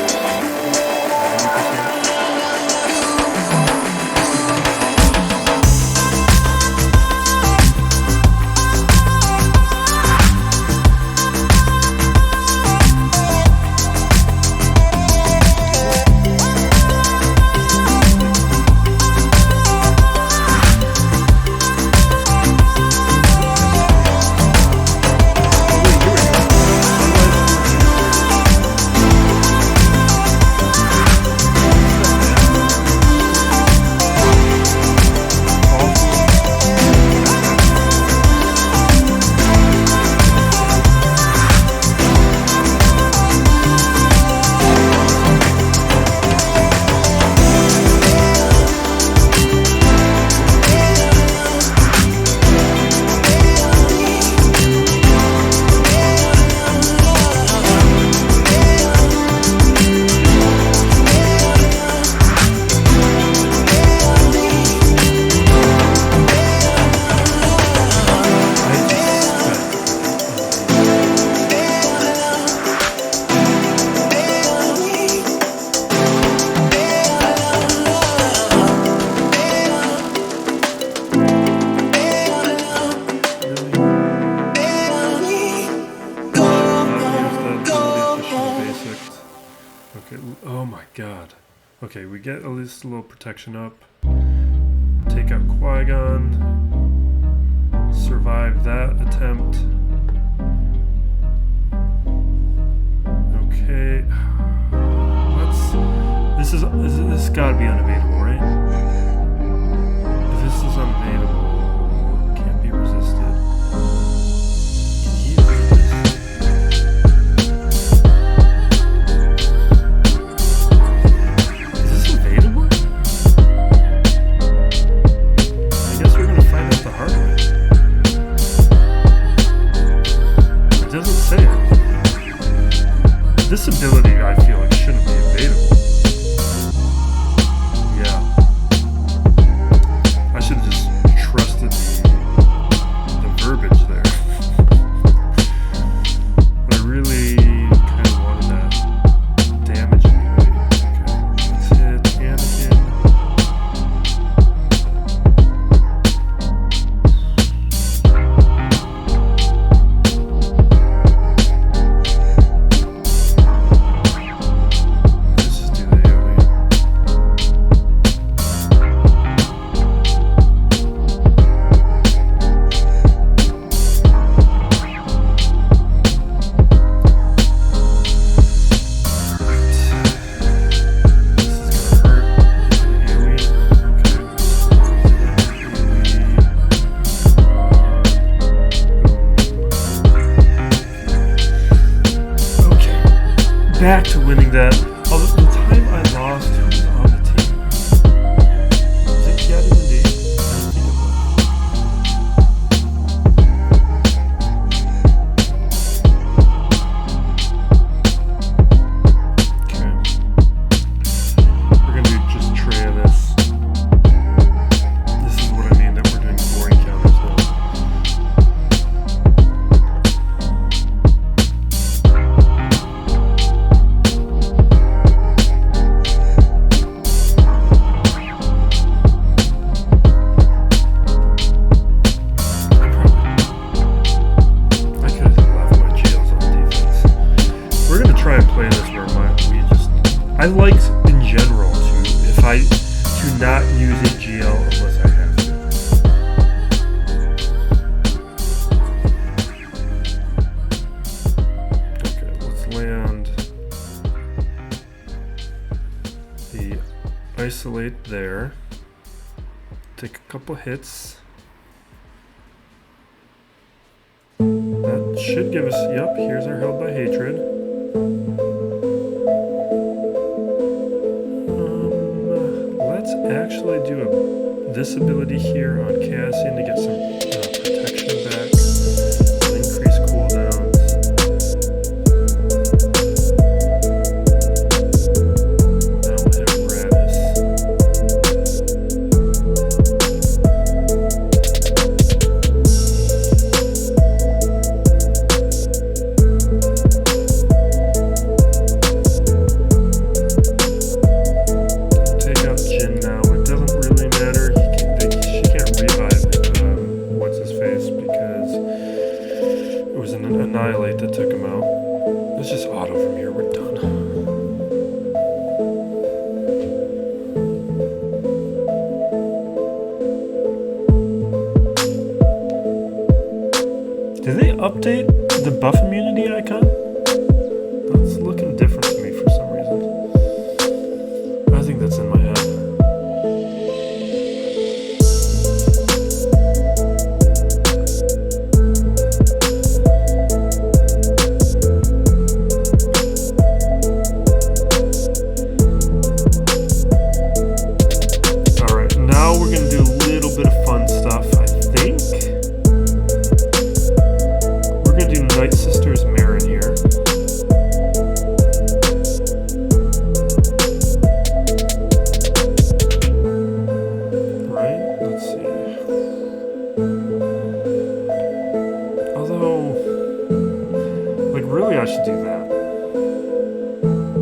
Okay, we get at least a little protection up. Take out Qui-Gon. Survive that attempt. Okay. This has got to be unavailable, right? If this is unavailable, it can't be resisted. Can he evade this? Is this evadable? I guess we're going to find out the hard way. It doesn't say it. This ability, I feel like, shouldn't be evadable. Yeah. I should have just trusted the verbiage there. But I really kind of wanted that damage immunity. Okay, let's hit Anakin. Back to winning that. Although the time I lost, who was on the team? Was it Iden and Dave? I don't think it was. Okay. We're gonna do just Traya this. This is what I mean that we're doing boring counters now. I like in general to not use a GL unless I have to. Okay, let's land the isolate there. Take a couple hits. That should give us, yep, here's our held by hatred. Actually do this ability here on Cassian to get some protection back. Increase cooldowns. Now we'll hit Raddus. Annihilate that took him out. Let's just auto from here. We're done. Did they update the buff immunity icon? That's looking different to me for some reason. I think that's in my head.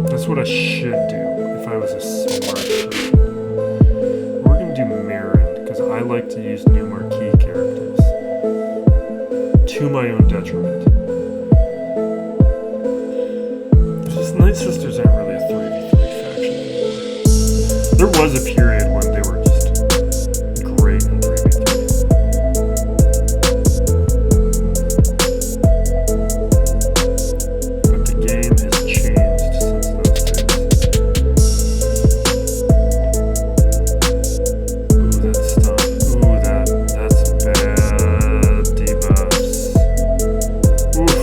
That's what I should do if I was a smart person. We're going to do Merrin, because I like to use new marquee characters to my own detriment. Just Night Sisters aren't really a 3v3 faction anymore. was a period when they were just great in 3v3. But the game has changed since those days. Ooh, that stun. Ooh, that's bad debuffs. Oof.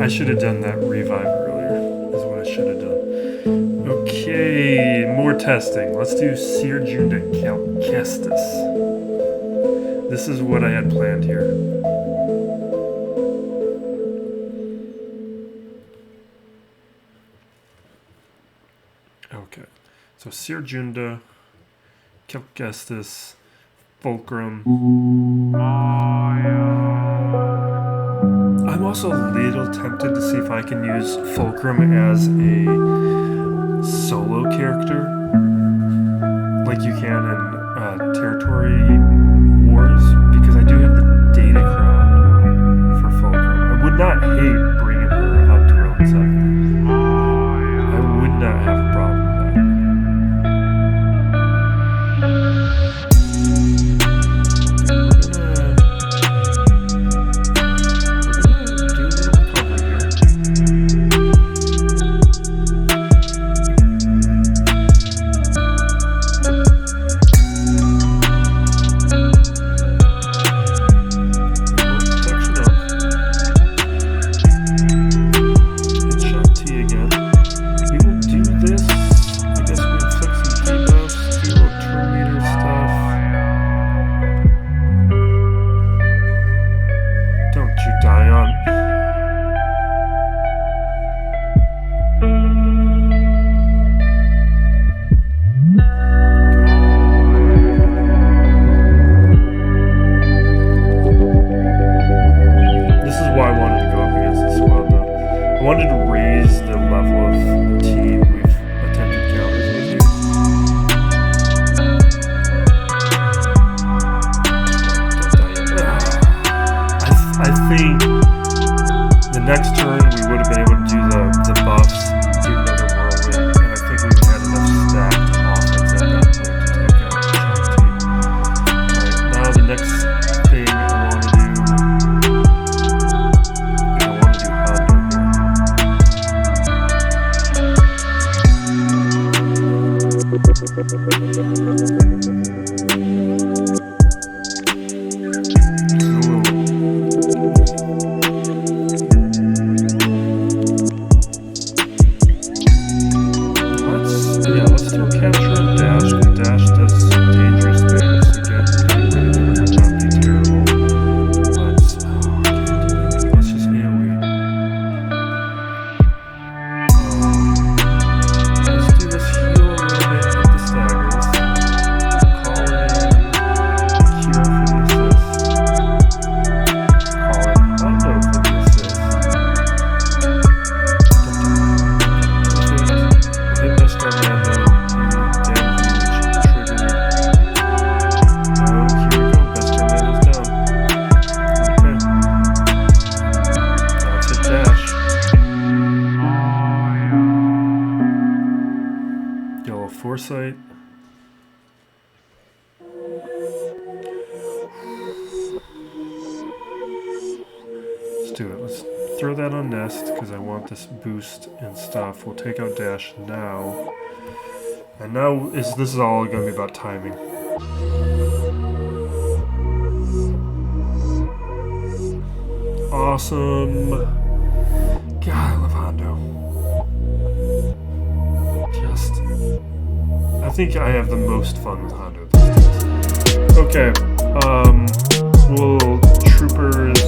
I should have done that revive earlier, is what I should have done. Okay, more testing. Let's do Cere Junda Kestis. This is what I had planned here. Okay, so Cere Junda, Kestis, Fulcrum. I'm also a little tempted to see if I can use Fulcrum as a solo character, like you can in Territory Wars, because I do have the data Cron for Fulcrum. I would not hate bringing her up to round 7. I would not have a problem with that. Foresight. Let's do it. Let's throw that on Nest because I want this boost and stuff. We'll take out Dash now. And now this is all going to be about timing. Awesome. God, I love Hondo. I think I have the most fun with Hondo these days. Okay, will Troopers...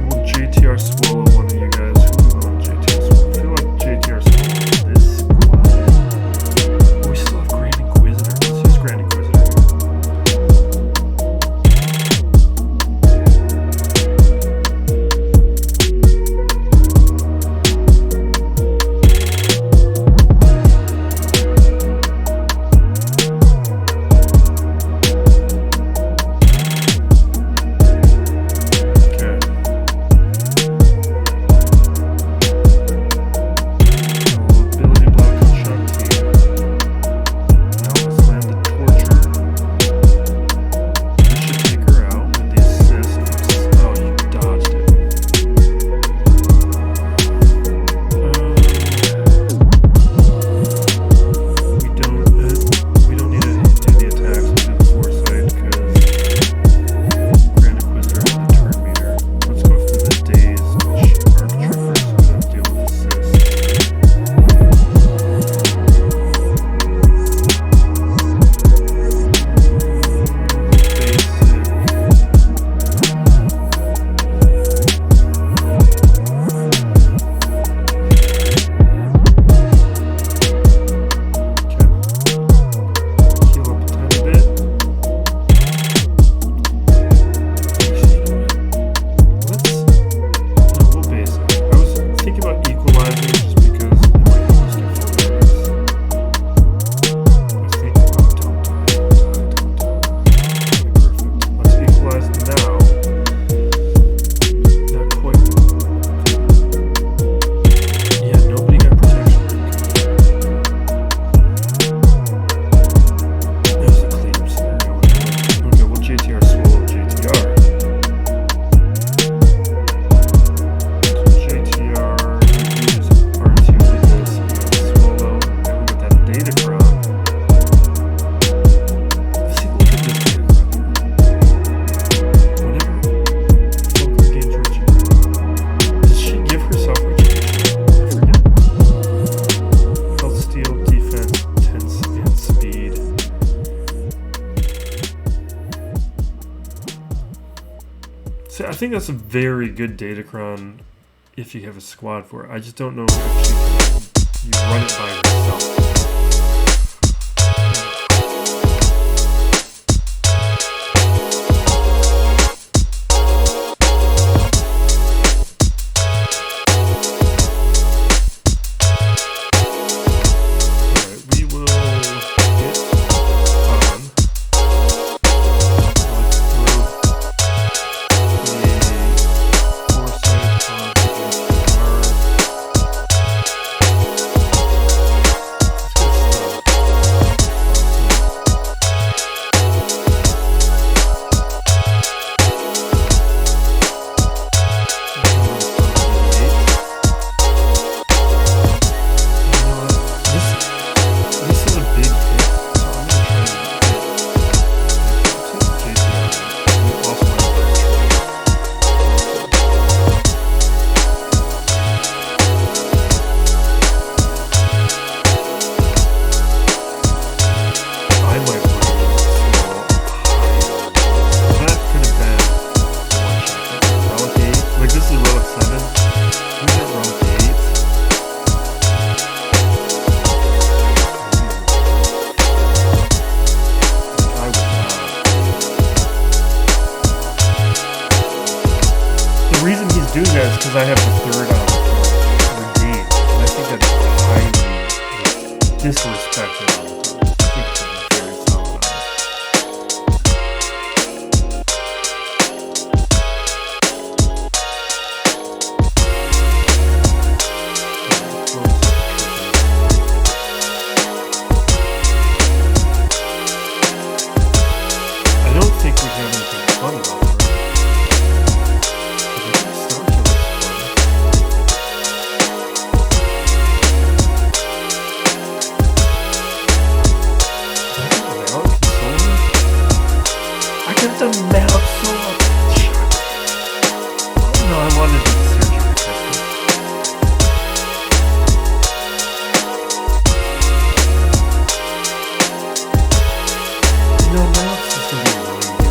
Will JTR Swolo one of you guys? Who on JTR Swolo? I feel like JTR Swolo is this squad. Oh, we still have Grand Inquisitor. Let's use Grand Inquisitor. think that's a very good Datacron if you have a squad for it. I just don't know if you run it by yourself. Because I have the third redeem, and I think that's highly disrespected. I think it's very solid. I don't think we have anything fun about it. The mouth so up. Oh no, I wanted to do the surgery testing. No, mouth's just gonna be really good.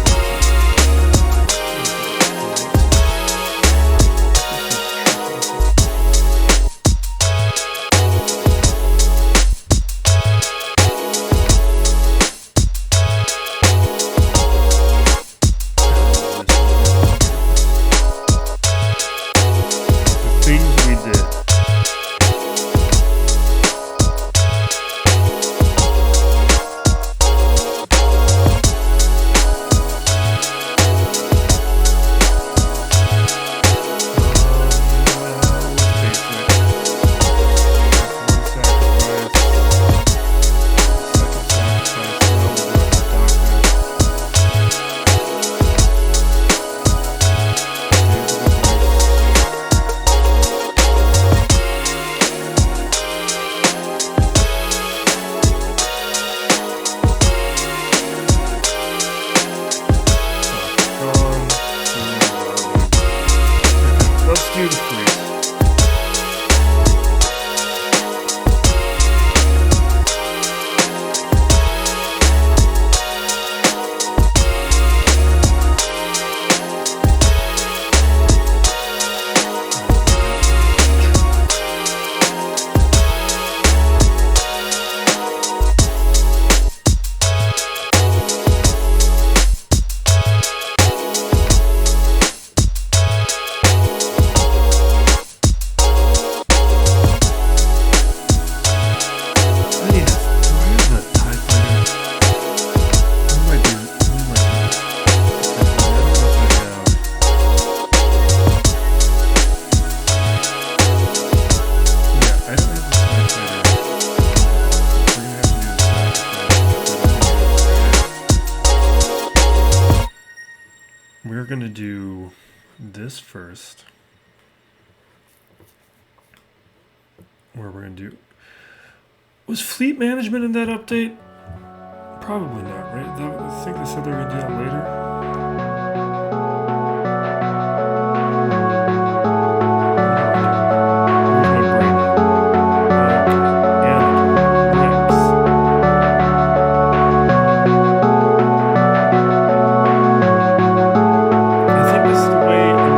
We're going to do this first. Where we're going to do... Was fleet management in that update? Probably not, right? I think they said they were going to do that later. I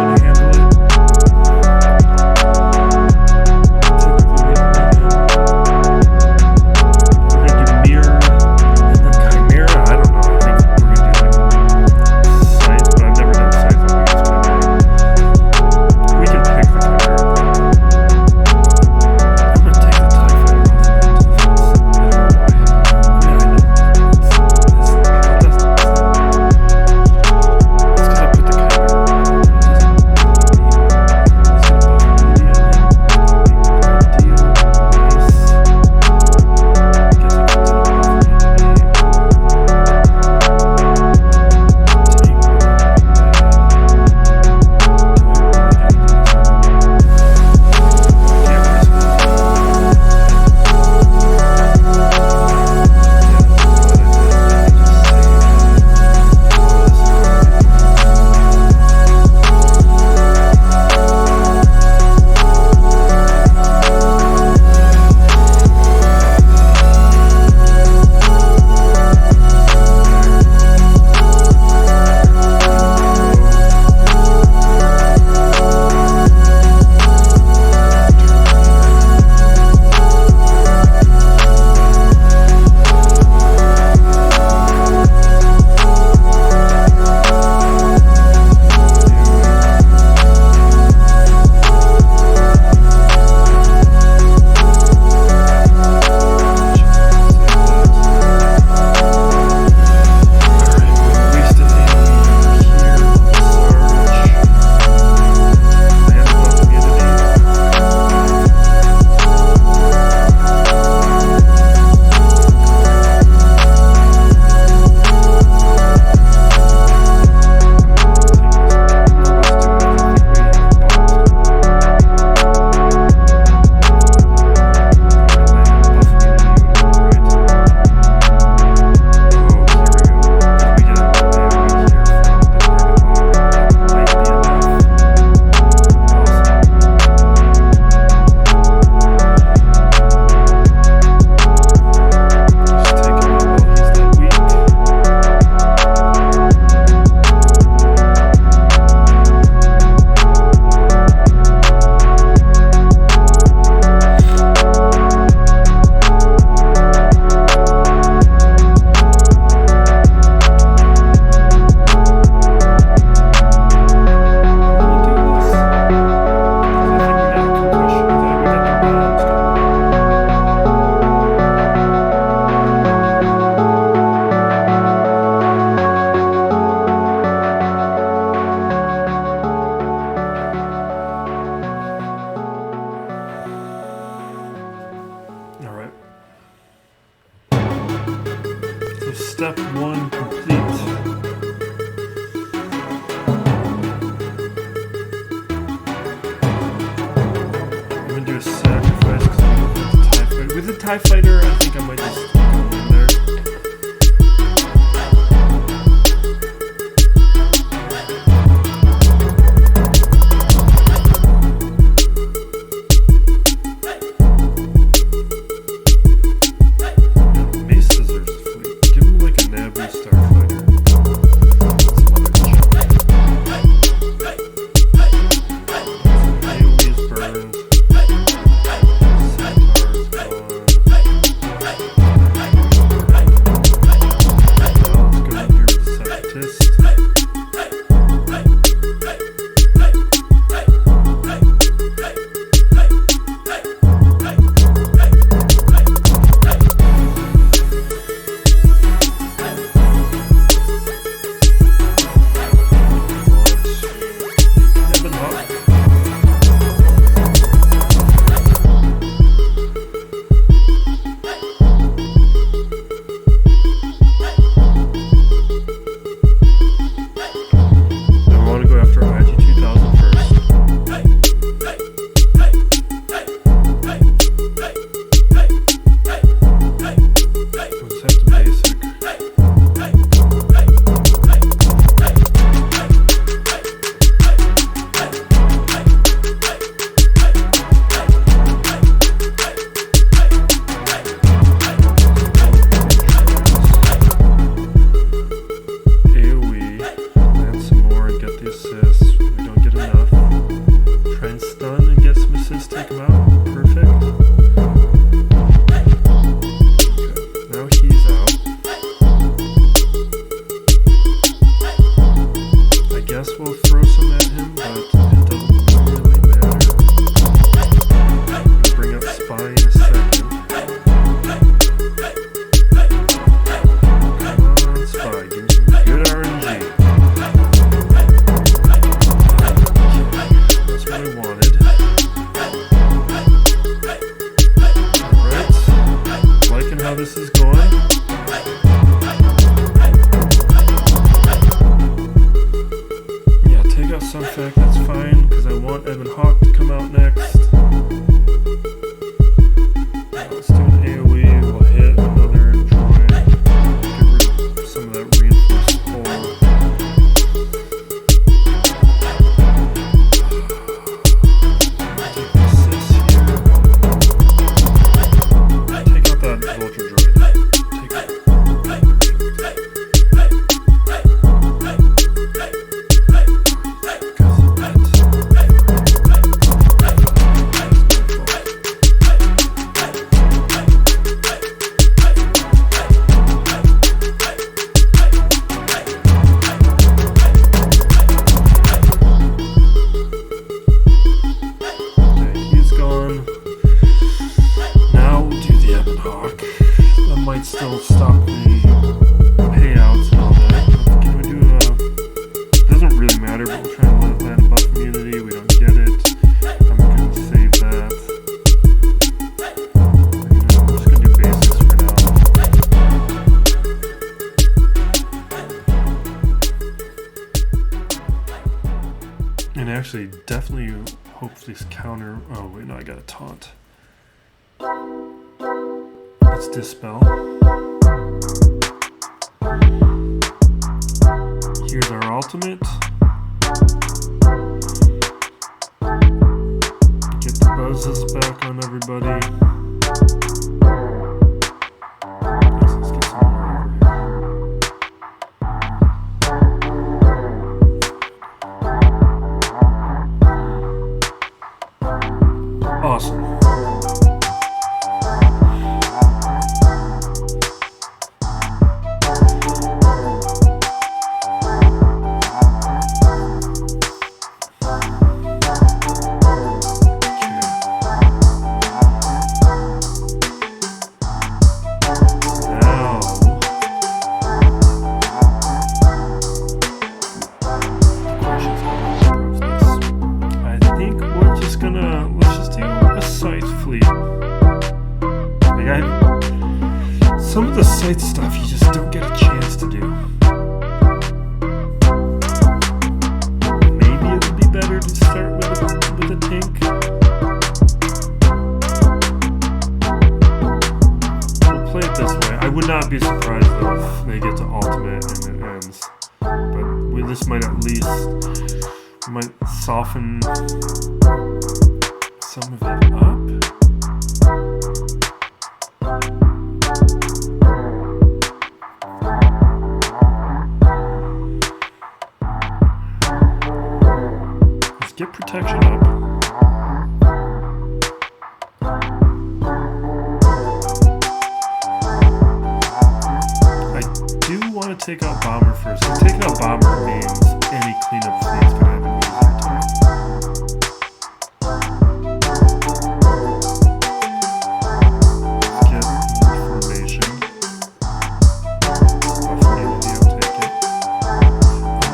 step 1 complete. I'm gonna do a sacrifice because I'm with the TIE Fighter. With the TIE Fighter, I think I might just go in there. Actually, definitely hope this counter. Oh, wait, no, I got a taunt. Let's dispel. Here's our ultimate. Get the buzzes back on everybody. Let's get some more. Awesome. Some of the Scythe stuff you just don't get a chance to do. Maybe it would be better to start with a tank. We'll play it this way. I would not be surprised though if they get to ultimate and it ends. But this might at least soften some of it up. Get protection up. I do want to take out Bomber first. So taking out Bomber means any cleanup fleet is going to have an easier time. Get more formation. Buff immunity, I'll take it.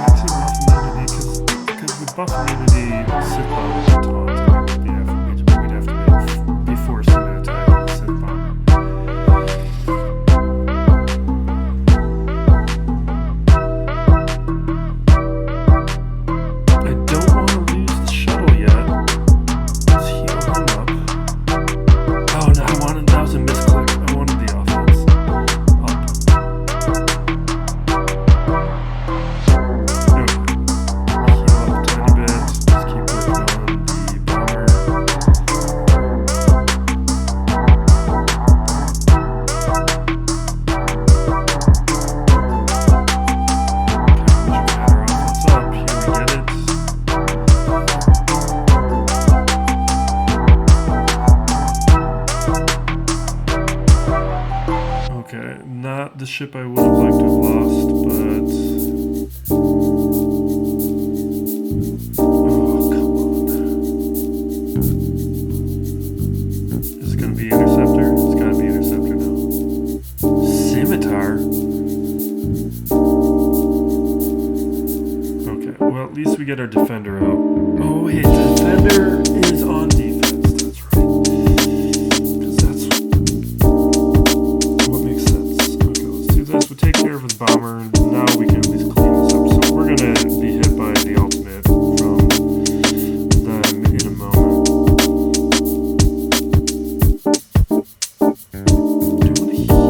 Actually, buff immunity, because with buff immunity, Sith Bomber would taunt. We'd have to be forced into attack with the Sith Bomber. I don't want to lose the shuttle yet. Let's heal him up. Oh no, that was a misclick. I wanted the offense. Up. Okay. Heal up a tiny bit. Just keep working on the bomber. What's up? Here we get it. Okay, not the ship I would have liked to have lost, but oh, come on. Is it gonna be Interceptor? It's gotta be Interceptor now. Scimitar? Okay, well at least we get our Defender out. Oh wait, Defender is on defense, that's right. Because that's what makes sense. Okay, let's do this. We'll take care of his Bomber. Now we can at least clean this up. So we're gonna be hit by the ultimate from them in a moment. Do you want to heal?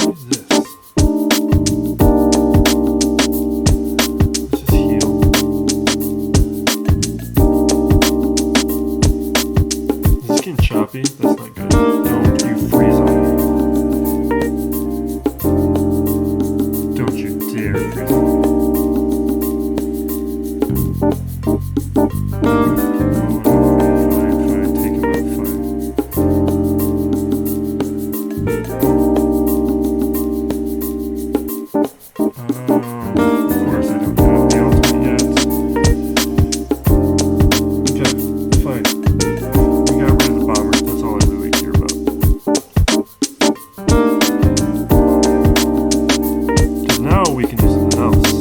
What is this? Let's just heal. This is getting choppy. That's not good. Don't you freeze on me. Don't you dare freeze on me. Oh, fine, take him out, fine. Of course I don't have the ultimate yet. Okay, fine. We got rid of the Bomber. That's all I really care about. Because now we can do something else.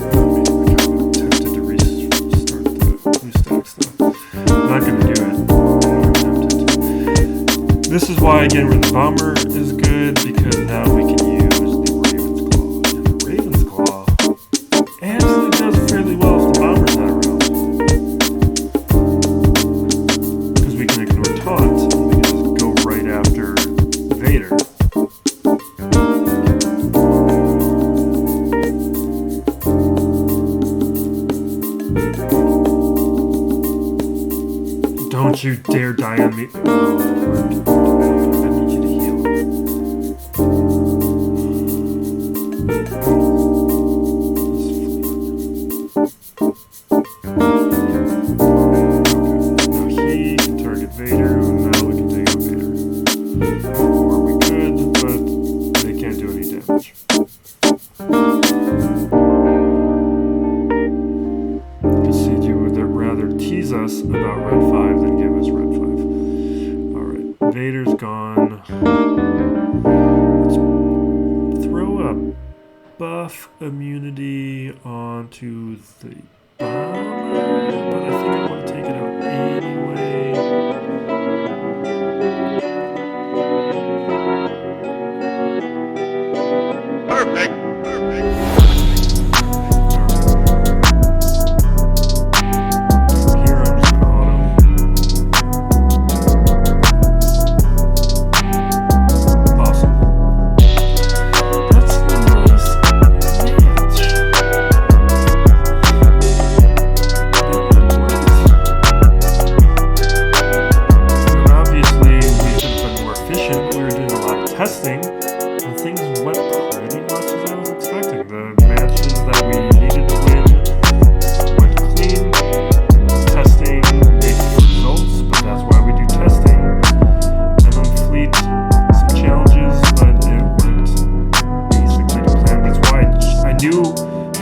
I'm kind of tempted to restart the blue stack stuff. I'm not going to do it. I'm tempted to. This is why getting rid of the Bomber is good, because now we can use the Raven's Claw. And the Raven's Claw actually does fairly well if the Bomber's not around. Because we can ignore taunt, and we can just go right after Vader. Don't you dare die on me. Oh, I need you to heal. Now he can target Vader, and now we can take out Vader. Or we could, but they can't do any damage. Because CG would rather tease us about Red 5 than give us Red 5. Alright, Vader's gone. Let's throw a buff immunity onto the but I think I want to take it out anyway. Perfect. Here I'm just gonna auto. Awesome. That's a nice match. And obviously we could have been more efficient. We were doing a lot of testing, and things went pretty much as I was expecting. The matches that we needed to win went clean. Testing makes the results, but that's why we do testing. And on Fleet, some challenges, but it went basically to plan. That's why I knew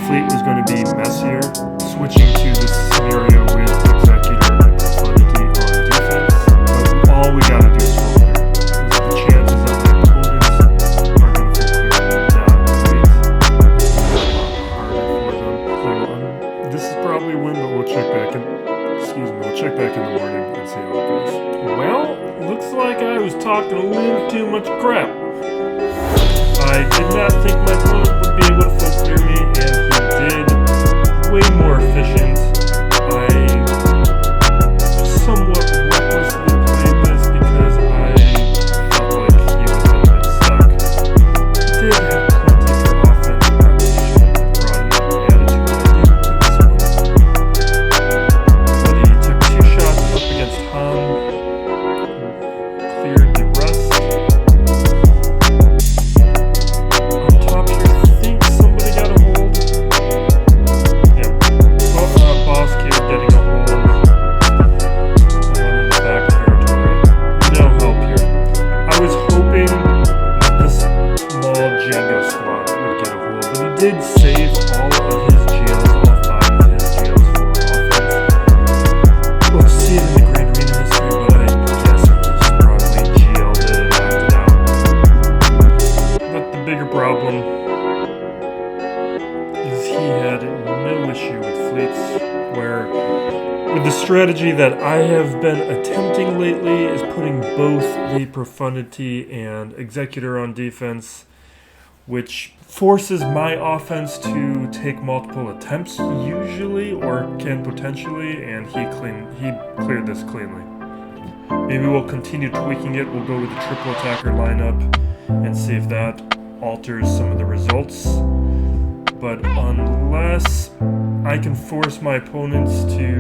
Fleet was going to be messier. Switching to this scenario with Executor and Profundity on defense, but all we got to do is roll there. The chances that my opponents are going to full clear not great. It's a lot harder for them. So this is probably a win, but we'll check back in. We'll check back in the morning and see how it goes. Well, looks like I was talking a little too much crap. I did not think my opponent would be able to full clear me, and he did. Way more efficient. I somewhat recklessly played this because I felt like he was a bit stuck. He did have plenty of offense, probably should have brought in the attitude I did into this one. But he took 2 shots up against Han, cleared the rest. On top here, I think somebody got a hold. Bossk here getting a hold in the back territory. No help here. I was hoping that this Maul Jango squad would get a hold, but he did save all of his jails, all 5 of his jails for offense. We'll see it in the Grand Arena history, but I guess he just probably jailed it and knocked it out. But the bigger problem is he had no issue with fleets, where with the strategy that I have been attempting lately is putting both the Profundity and Executor on defense, which forces my offense to take multiple attempts usually, or can potentially, and he cleared this cleanly. Maybe we'll continue tweaking it. We'll go with the triple attacker lineup and see if that alters some of the results. But unless I can force my opponents to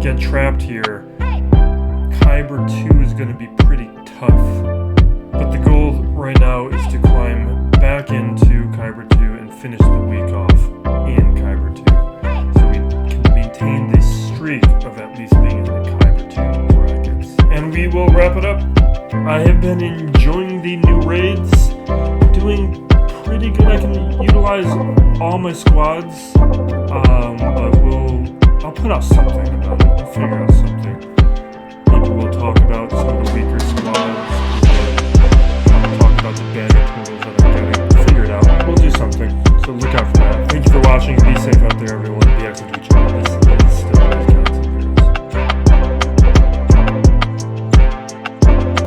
get trapped here, Kyber 2 is going to be pretty tough. But the goal right now is to climb back into Kyber 2 and finish the week off in Kyber 2. So we can maintain this streak of at least being in the Kyber 2 brackets. And we will wrap it up. I have been enjoying the new raids, doing pretty good. I can utilize all my squads, but I'll put out something about it. We'll figure out something. Maybe we'll talk about some of the weaker squads.